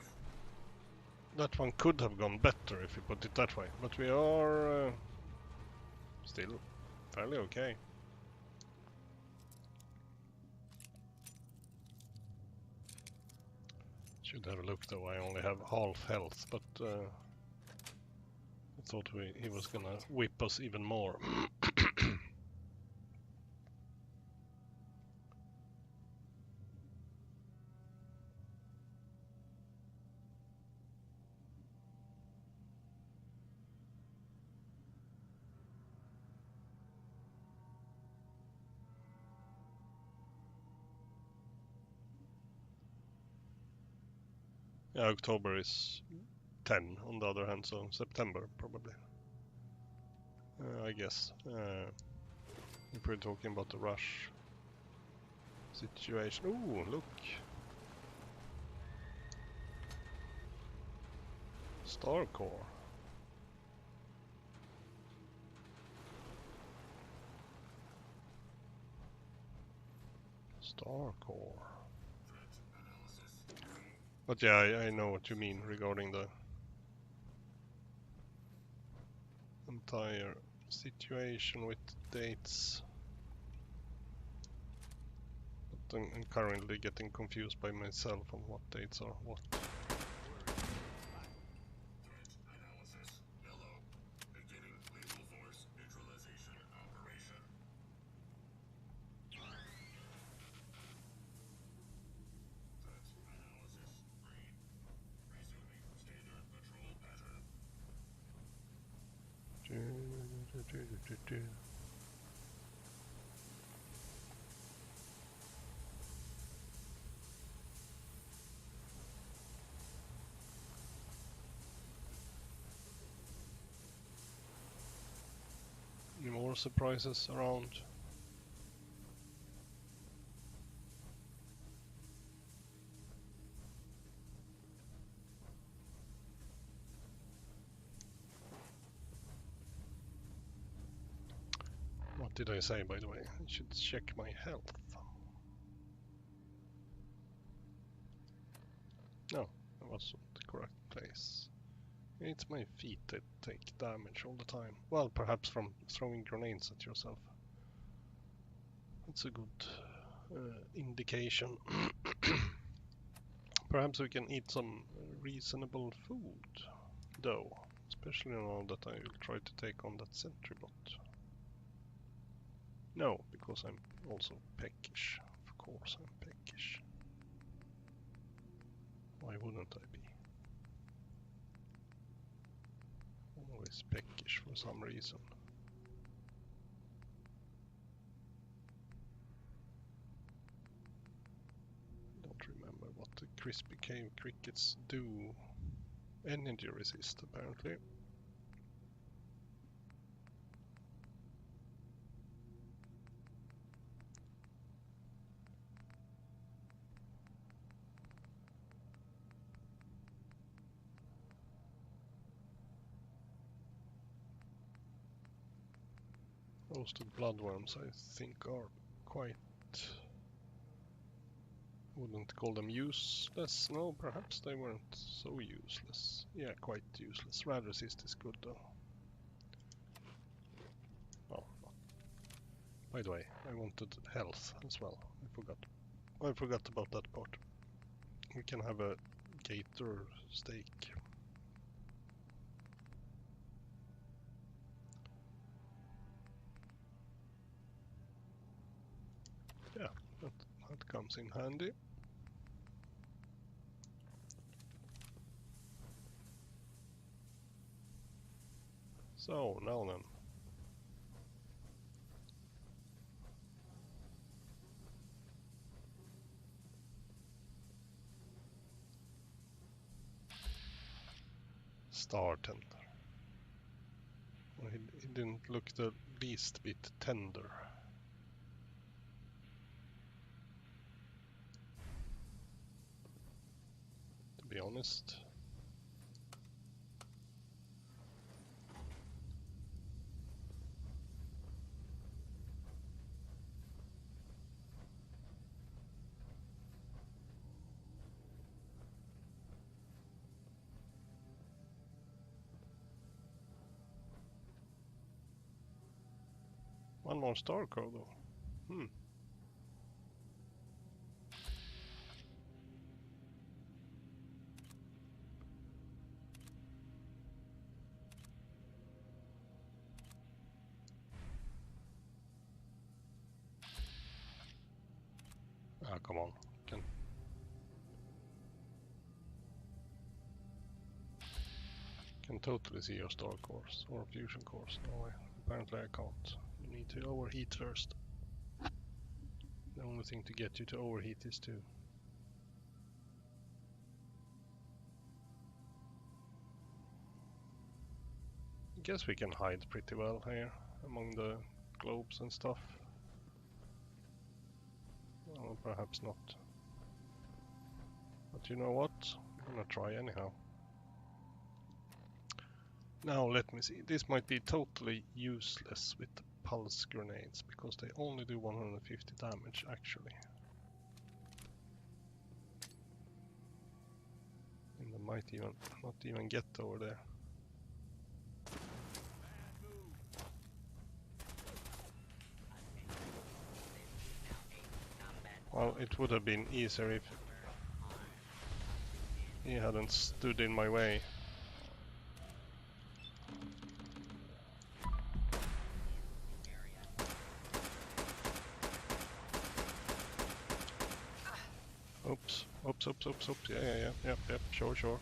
That one could have gone better if you put it that way, but we are still fairly okay. Should have looked though, I only have half health, but I thought he was gonna whip us even more. Yeah, October is 10 on the other hand, so September probably. I guess. If we're talking about the rush situation. Ooh, look! Star Core. Star Core. But yeah, I know what you mean regarding the entire situation with dates. But I'm currently getting confused by myself on what dates are what. Analysis. Yellow. Beginning lethal force neutralization operation. Threat analysis. Green. Resuming standard patrol pattern. Any more surprises around? What did I say, by the way? I should check my health. No, that wasn't the correct place. It's my feet that take damage all the time. Well, perhaps from throwing grenades at yourself. That's a good indication. Perhaps we can eat some reasonable food, though. Especially now that I will try to take on that sentry bot. No, because I'm also peckish. Of course I'm peckish. Why wouldn't I be? Always peckish for some reason. Don't remember what the crispy cave crickets do. Energy resist, apparently. Roasted bloodworms, I think, are quite... Wouldn't call them useless. No, perhaps they weren't so useless. Yeah, quite useless. Rad resist is good, though. Oh, by the way, I wanted health as well. I forgot about that part. We can have a gator steak. Yeah, that comes in handy. So, now then. Star tender. Well, he didn't look the least bit tender. To be honest. One more star code though. Hmm. Ah, come on. Can totally see your star cores or fusion cores. No, apparently I can't. You need to overheat first. The only thing to get you to overheat is to guess we can hide pretty well here among the globes and stuff. Well, perhaps not. But you know what? I'm gonna try anyhow. Now let me see. This might be totally useless with the pulse grenades because they only do 150 damage actually. And they might even not even get over there. Well, it would have been easier if he hadn't stood in my way. Oops, oops, oops, oops, oops. Yeah, yep, sure.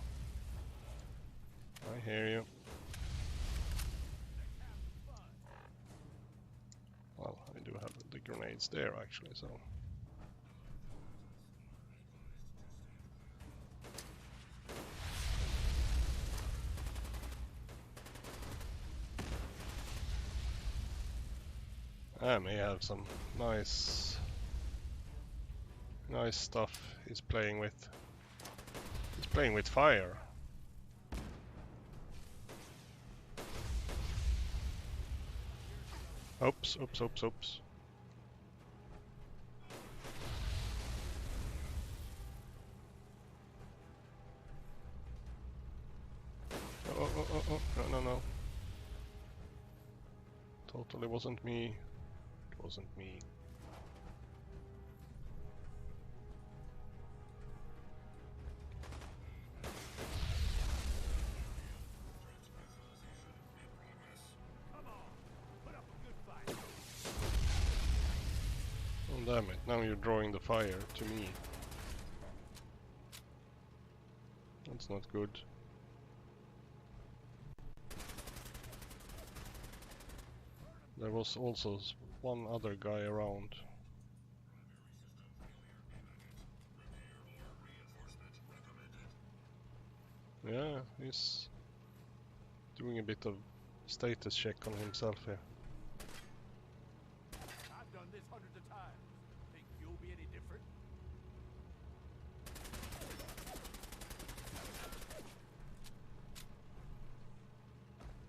I hear you. Well, I do have the grenades there actually, so. I may have some nice stuff he's playing with. He's playing with fire. Oops. Oh, no. Totally wasn't me. It wasn't me. Oh damn it, now you're drawing the fire to me. That's not good. There was also one other guy around. Yeah, he's doing a bit of status check on himself here. I've done this hundreds of times. Think you'll be any different?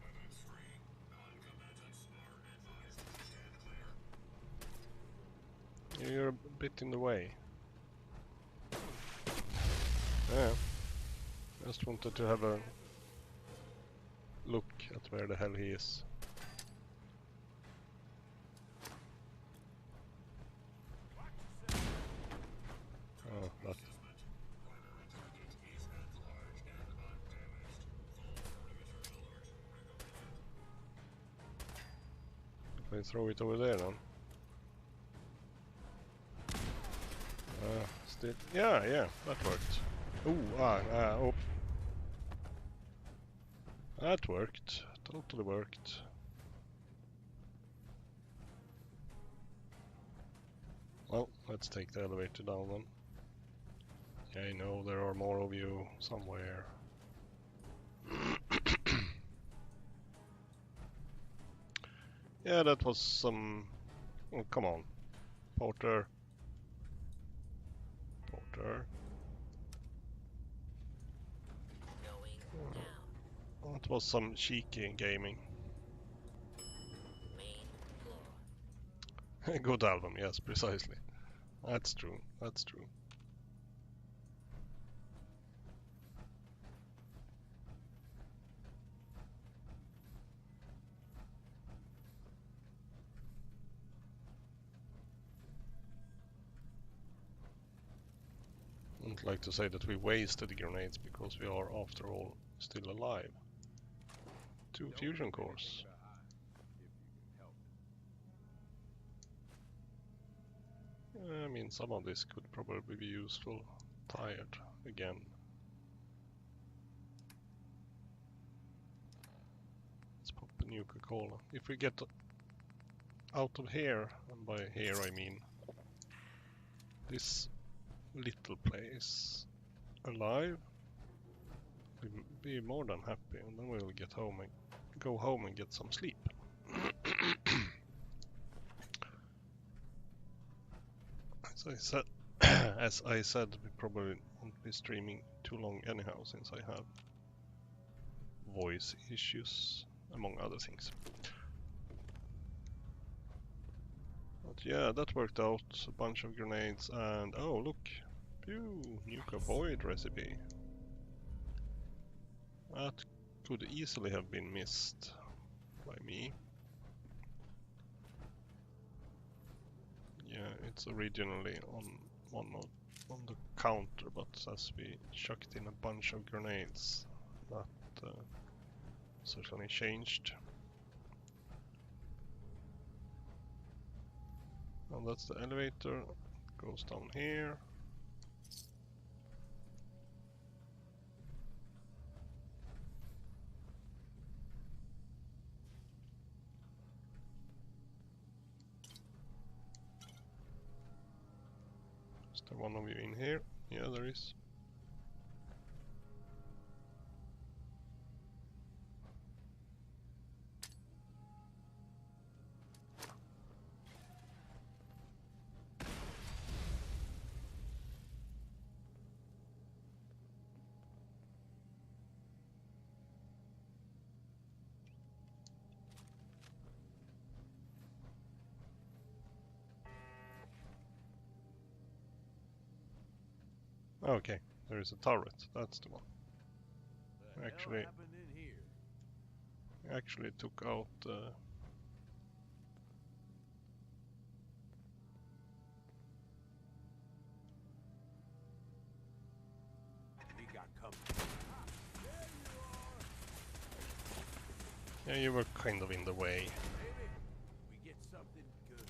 Weapons free. Non-combatants are advised to stand clear. You're a bit in the way. Yeah. Just wanted to have a look at where the hell he is. Oh, that. Primary target is at large and undamaged. Full perimeter alert recommended. If I throw it over there then. Still. Yeah, that worked. Ooh, oh. That worked. Totally worked. Well, let's take the elevator down then. Yeah, I know there are more of you somewhere. Yeah, that was some... Oh, come on. Porter. Going down. That was some cheeky gaming. Main floor. Good album, yes, precisely. That's true. wouldn't like to say that we wasted grenades because we are, after all, still alive. 2 fusion cores. I mean, some of this could probably be useful. Tired again. Let's pop a Nuka-Cola. If we get out of here, and by here I mean this little place alive, we'll be more than happy, and then we'll get home and go home and get some sleep. As I said, we probably won't be streaming too long anyhow, since I have voice issues, among other things. But yeah, that worked out. A bunch of grenades and oh look, pew, Nuka Void recipe. That could easily have been missed by me. Yeah, it's originally on one mode on the counter, but as we chucked in a bunch of grenades, that certainly changed. And that's the elevator. Goes down here. Is there one of you in here? Yeah, there is. Okay, there is a turret. That's the one. Actually took out We got company. yeah, you were kind of in the way. Maybe we get something good out of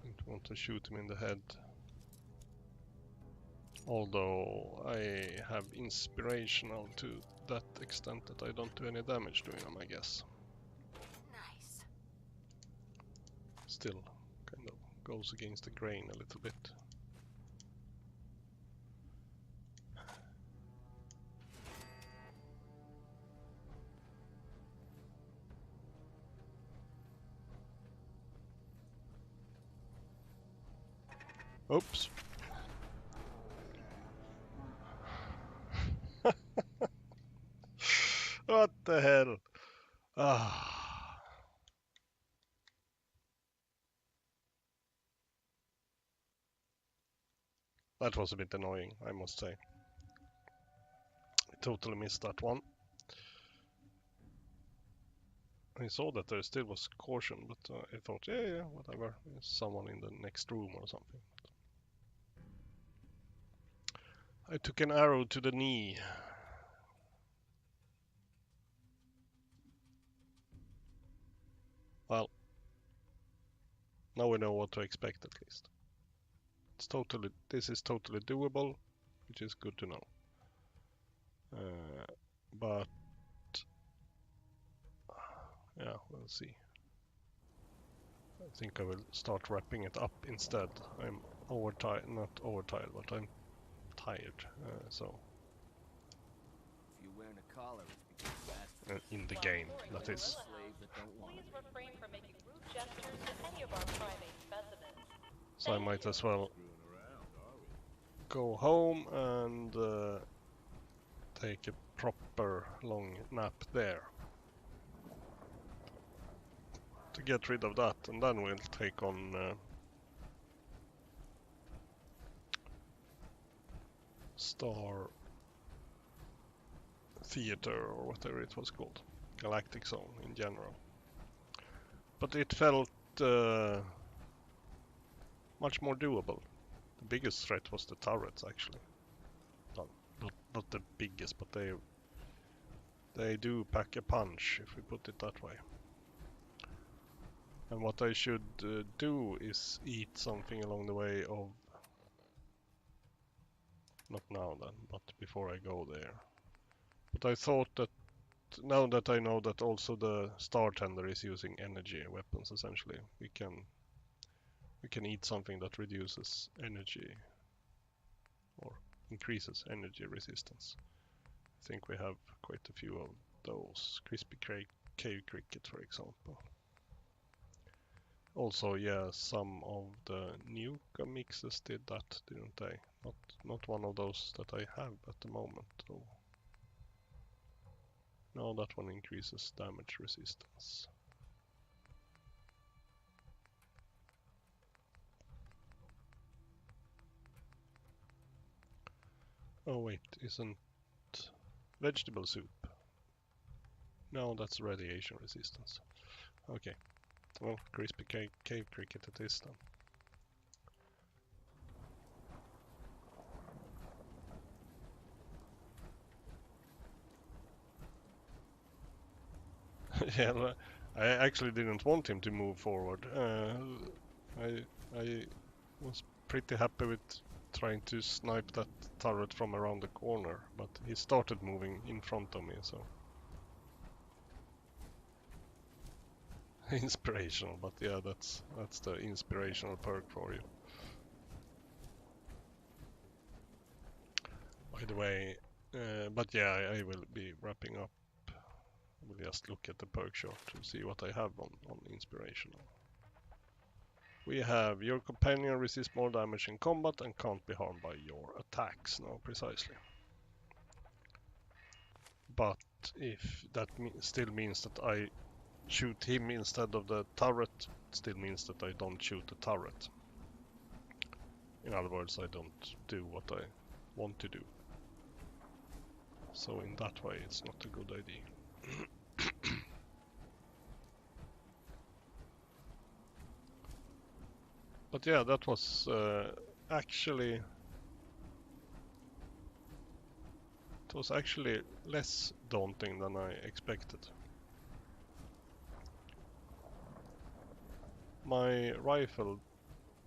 this. Didn't want to shoot him in the head. Although I have inspirational to that extent that I don't do any damage to him, I guess. Nice. Still, kind of goes against the grain a little bit. Oops. What the hell? Ah. That was a bit annoying, I must say. I totally missed that one. I saw that there still was caution, but I thought, yeah, whatever. There's someone in the next room or something. I took an arrow to the knee. Well, now we know what to expect at least. This is totally doable, which is good to know. But yeah, we'll see. I think I will start wrapping it up instead. I'm overtired, not overtired, but I'm tired. So If you're wearing a collar, it's because you asked for it. in the While game, touring that the is. Gorilla Slaves that don't want Please it. refrain from making rude gestures to any of our primate specimens. So I Thank might you. as well Screwing around, are we? go home and take a proper long nap there to get rid of that, and then we'll take on Star Theater or whatever it was called, Galactic Zone in general. But it felt much more doable. The biggest threat was the turrets, actually. Not the biggest, but they do pack a punch, if we put it that way. And what I should do is eat something along the way of... Not now then, but before I go there. But I thought that now that I know that also the Star Tender is using energy weapons, essentially, we can eat something that reduces energy or increases energy resistance. I think we have quite a few of those. Crispy Cave Cricket, for example. Also, yeah, some of the Nuka mixes did that, didn't they? Not one of those that I have at the moment, though. No, that one increases damage resistance. Oh wait, isn't vegetable soup? No, that's radiation resistance. Okay, well, Crispy Cave Cricket it is then. Yeah, I actually didn't want him to move forward. I was pretty happy with trying to snipe that turret from around the corner, but he started moving in front of me, so... Inspirational, but yeah, that's the inspirational perk for you. By the way, but yeah, I will be wrapping up. We'll just look at the perk chart to see what I have on inspirational. We have your companion resists more damage in combat and can't be harmed by your attacks. No, precisely. But if that still means that I shoot him instead of the turret, it still means that I don't shoot the turret. In other words, I don't do what I want to do. So in that way, it's not a good idea. But yeah, that was actually... It was actually less daunting than I expected. My rifle,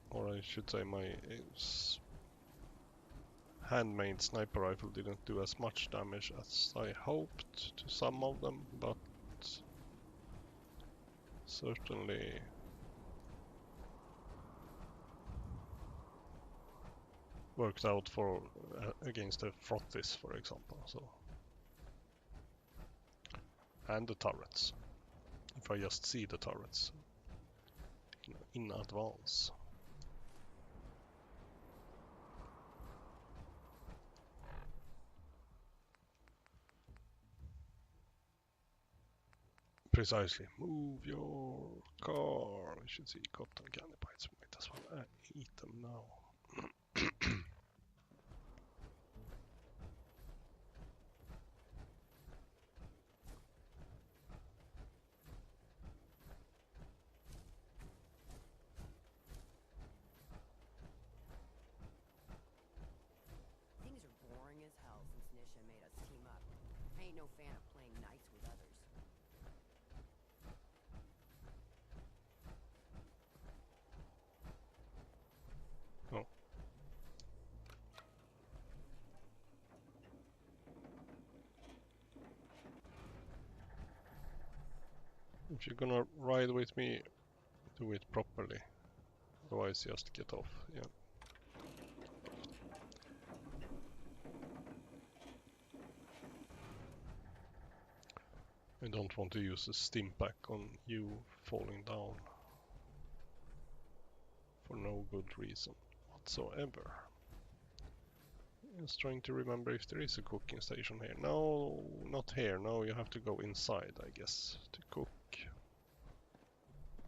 or I should say my handmade sniper rifle, didn't do as much damage as I hoped to some of them, but certainly worked out for against the frothies, for example. So, and the turrets. If I just see the turrets in advance. Precisely. Move your car. We should see cotton candy bites. We might as well eat them now. Things are boring as hell since Nisha made us team up. I ain't no fan of playing nice with others. Oh. If you're gonna ride with me, do it properly. Otherwise, just get off. Yeah. I don't want to use a stim pack on you falling down for no good reason whatsoever. Just trying to remember if there is a cooking station here. No, not here. No, you have to go inside, I guess, to cook.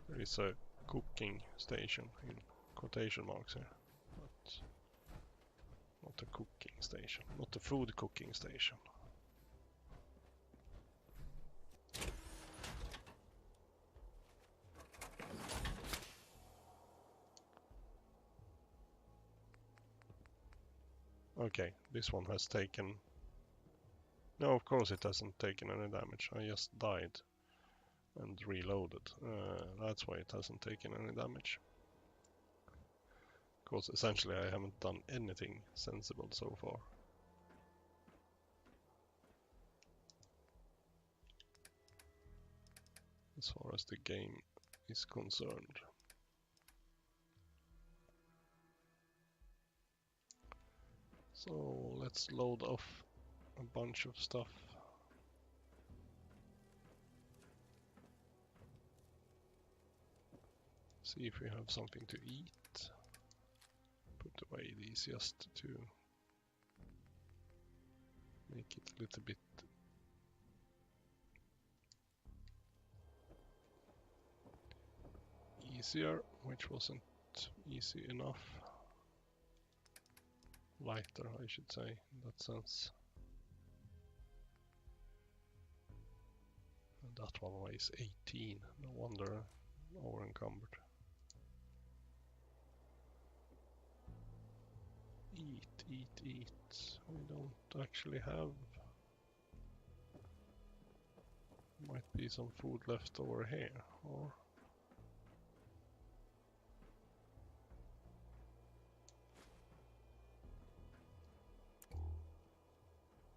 There is a cooking station in quotation marks here, but not a cooking station, not a food cooking station. Okay, this one has taken... No, of course it hasn't taken any damage. I just died and reloaded. That's why it hasn't taken any damage. Because essentially I haven't done anything sensible so far. As far as the game is concerned. So let's load off a bunch of stuff. See if we have something to eat. Put away these just to make it a little bit easier, which wasn't easy enough. Lighter, I should say, in that sense. And that one weighs 18, no wonder over-encumbered. Eat, eat, eat. We don't actually have... Might be some food left over here, or...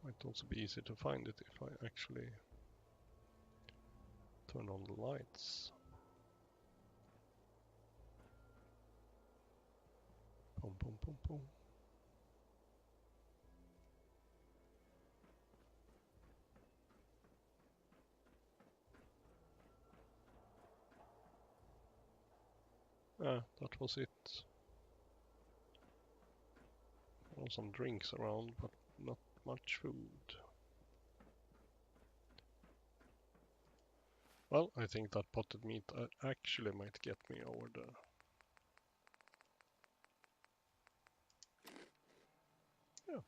Might also be easy to find it if I actually turn on the lights. Boom, boom, boom, boom. Ah, that was it. There were some drinks around, but not much food. Well, I think that potted meat actually might get me over the... Yeah.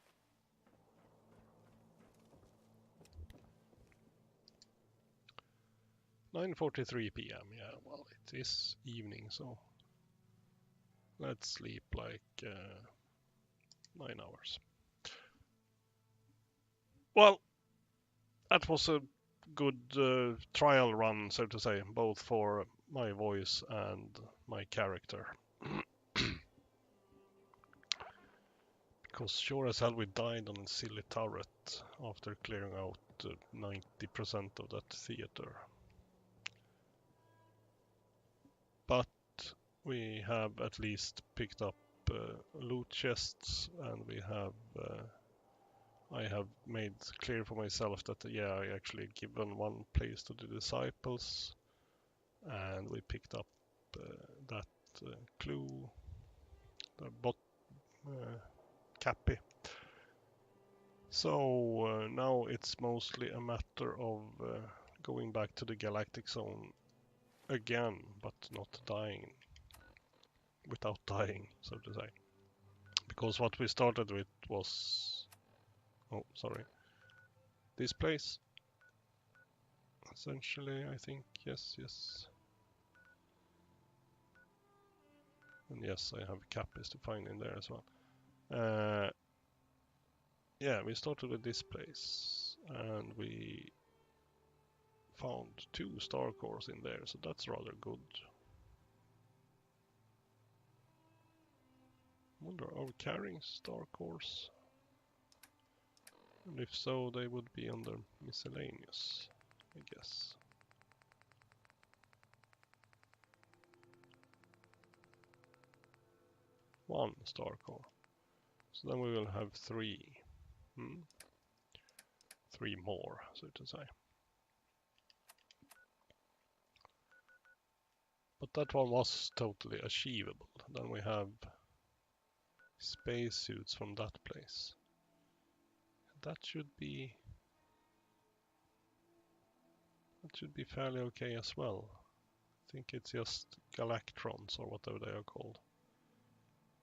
"9:43 p.m. Yeah, well, it is evening, so let's sleep like 9 hours. Well, that was a good trial run, so to say, both for my voice and my character. Because sure as hell we died on a silly turret after clearing out 90% of that theater. But we have at least picked up loot chests, and we have I have made clear for myself that yeah, I actually given one place to the disciples, and we picked up that clue, the bot Cappy. So now it's mostly a matter of going back to the Galactic Zone again, but not dying, without dying, so to say. Because what we started with was, oh, sorry, this place. Essentially, I think, yes. And yes, I have cappies to find in there as well. Yeah, we started with this place, and we found 2 star cores in there, so that's rather good. I wonder, are we carrying star cores? And if so, they would be under miscellaneous, I guess. One star core. So then we will have 3. 3 more, so to say. But that one was totally achievable. Then we have spacesuits from that place. That should be fairly okay as well. I think it's just Galactrons or whatever they are called.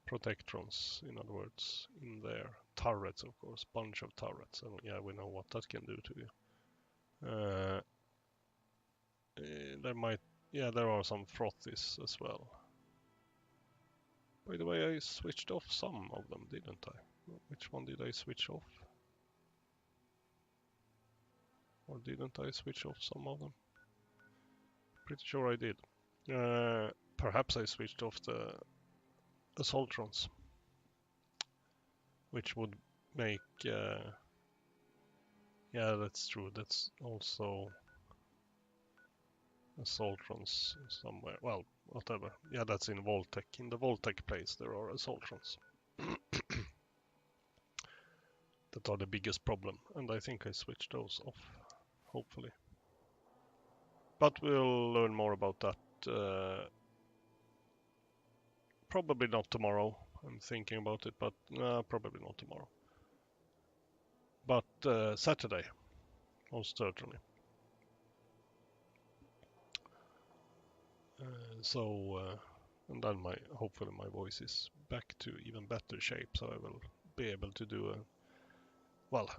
Protectrons, in other words, in there. Turrets, of course, bunch of turrets, and yeah, we know what that can do to you. There are some frothies as well. By the way, I switched off some of them, didn't I? Which one did I switch off? Or didn't I switch off some of them? Pretty sure I did. Perhaps I switched off the assaultrons, which would make... yeah, that's true. That's also assaultrons somewhere. Well, whatever. Yeah, that's in Voltec. In the Voltec place there are assaultrons. That are the biggest problem, and I think I switched those off, hopefully. But we'll learn more about that probably not tomorrow. I'm thinking about it, but probably not tomorrow. But Saturday, most certainly. And then hopefully my voice is back to even better shape, so I will be able to do a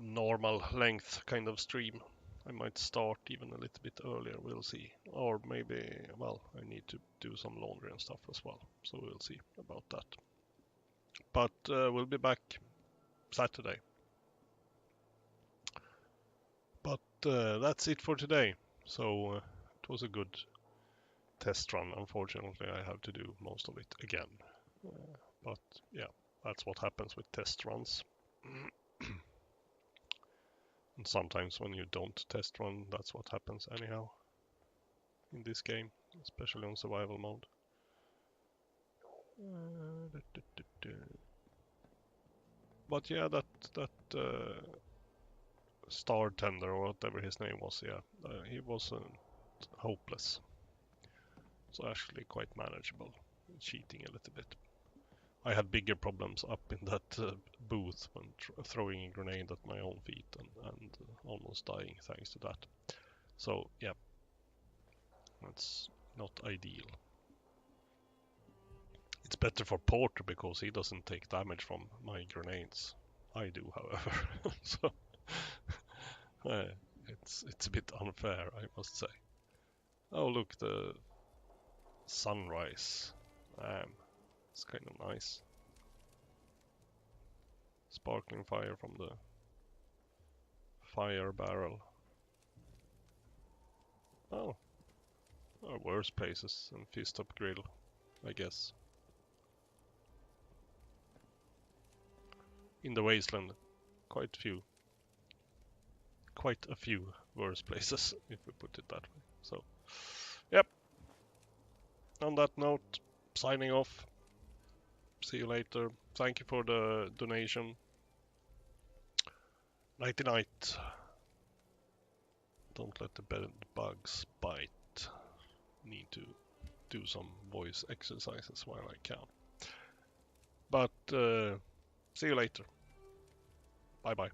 normal length kind of stream. I might start even a little bit earlier, we'll see. Or maybe, well, I need to do some laundry and stuff as well, so we'll see about that. But we'll be back Saturday. But that's it for today. So it was a good test run. Unfortunately, I have to do most of it again. But yeah, that's what happens with test runs. And sometimes when you don't test run, that's what happens anyhow in this game, especially on survival mode. But yeah, that Star Tender or whatever his name was, yeah, he wasn't hopeless. So actually quite manageable, cheating a little bit. I had bigger problems up in that booth when throwing a grenade at my own feet and almost dying thanks to that. So yeah, that's not ideal. It's better for Porter because he doesn't take damage from my grenades. I do, however. So it's a bit unfair, I must say. Oh look, the sunrise. It's kind of nice. Sparkling fire from the fire barrel. Oh, worse places than Fist Up Grill, I guess. In the wasteland, quite a few worse places, if we put it that way. So, yep. On that note, signing off. See you later. Thank you for the donation. Nighty night. Don't let the bed bugs bite. Need to do some voice exercises while I can. But see you later. Bye bye.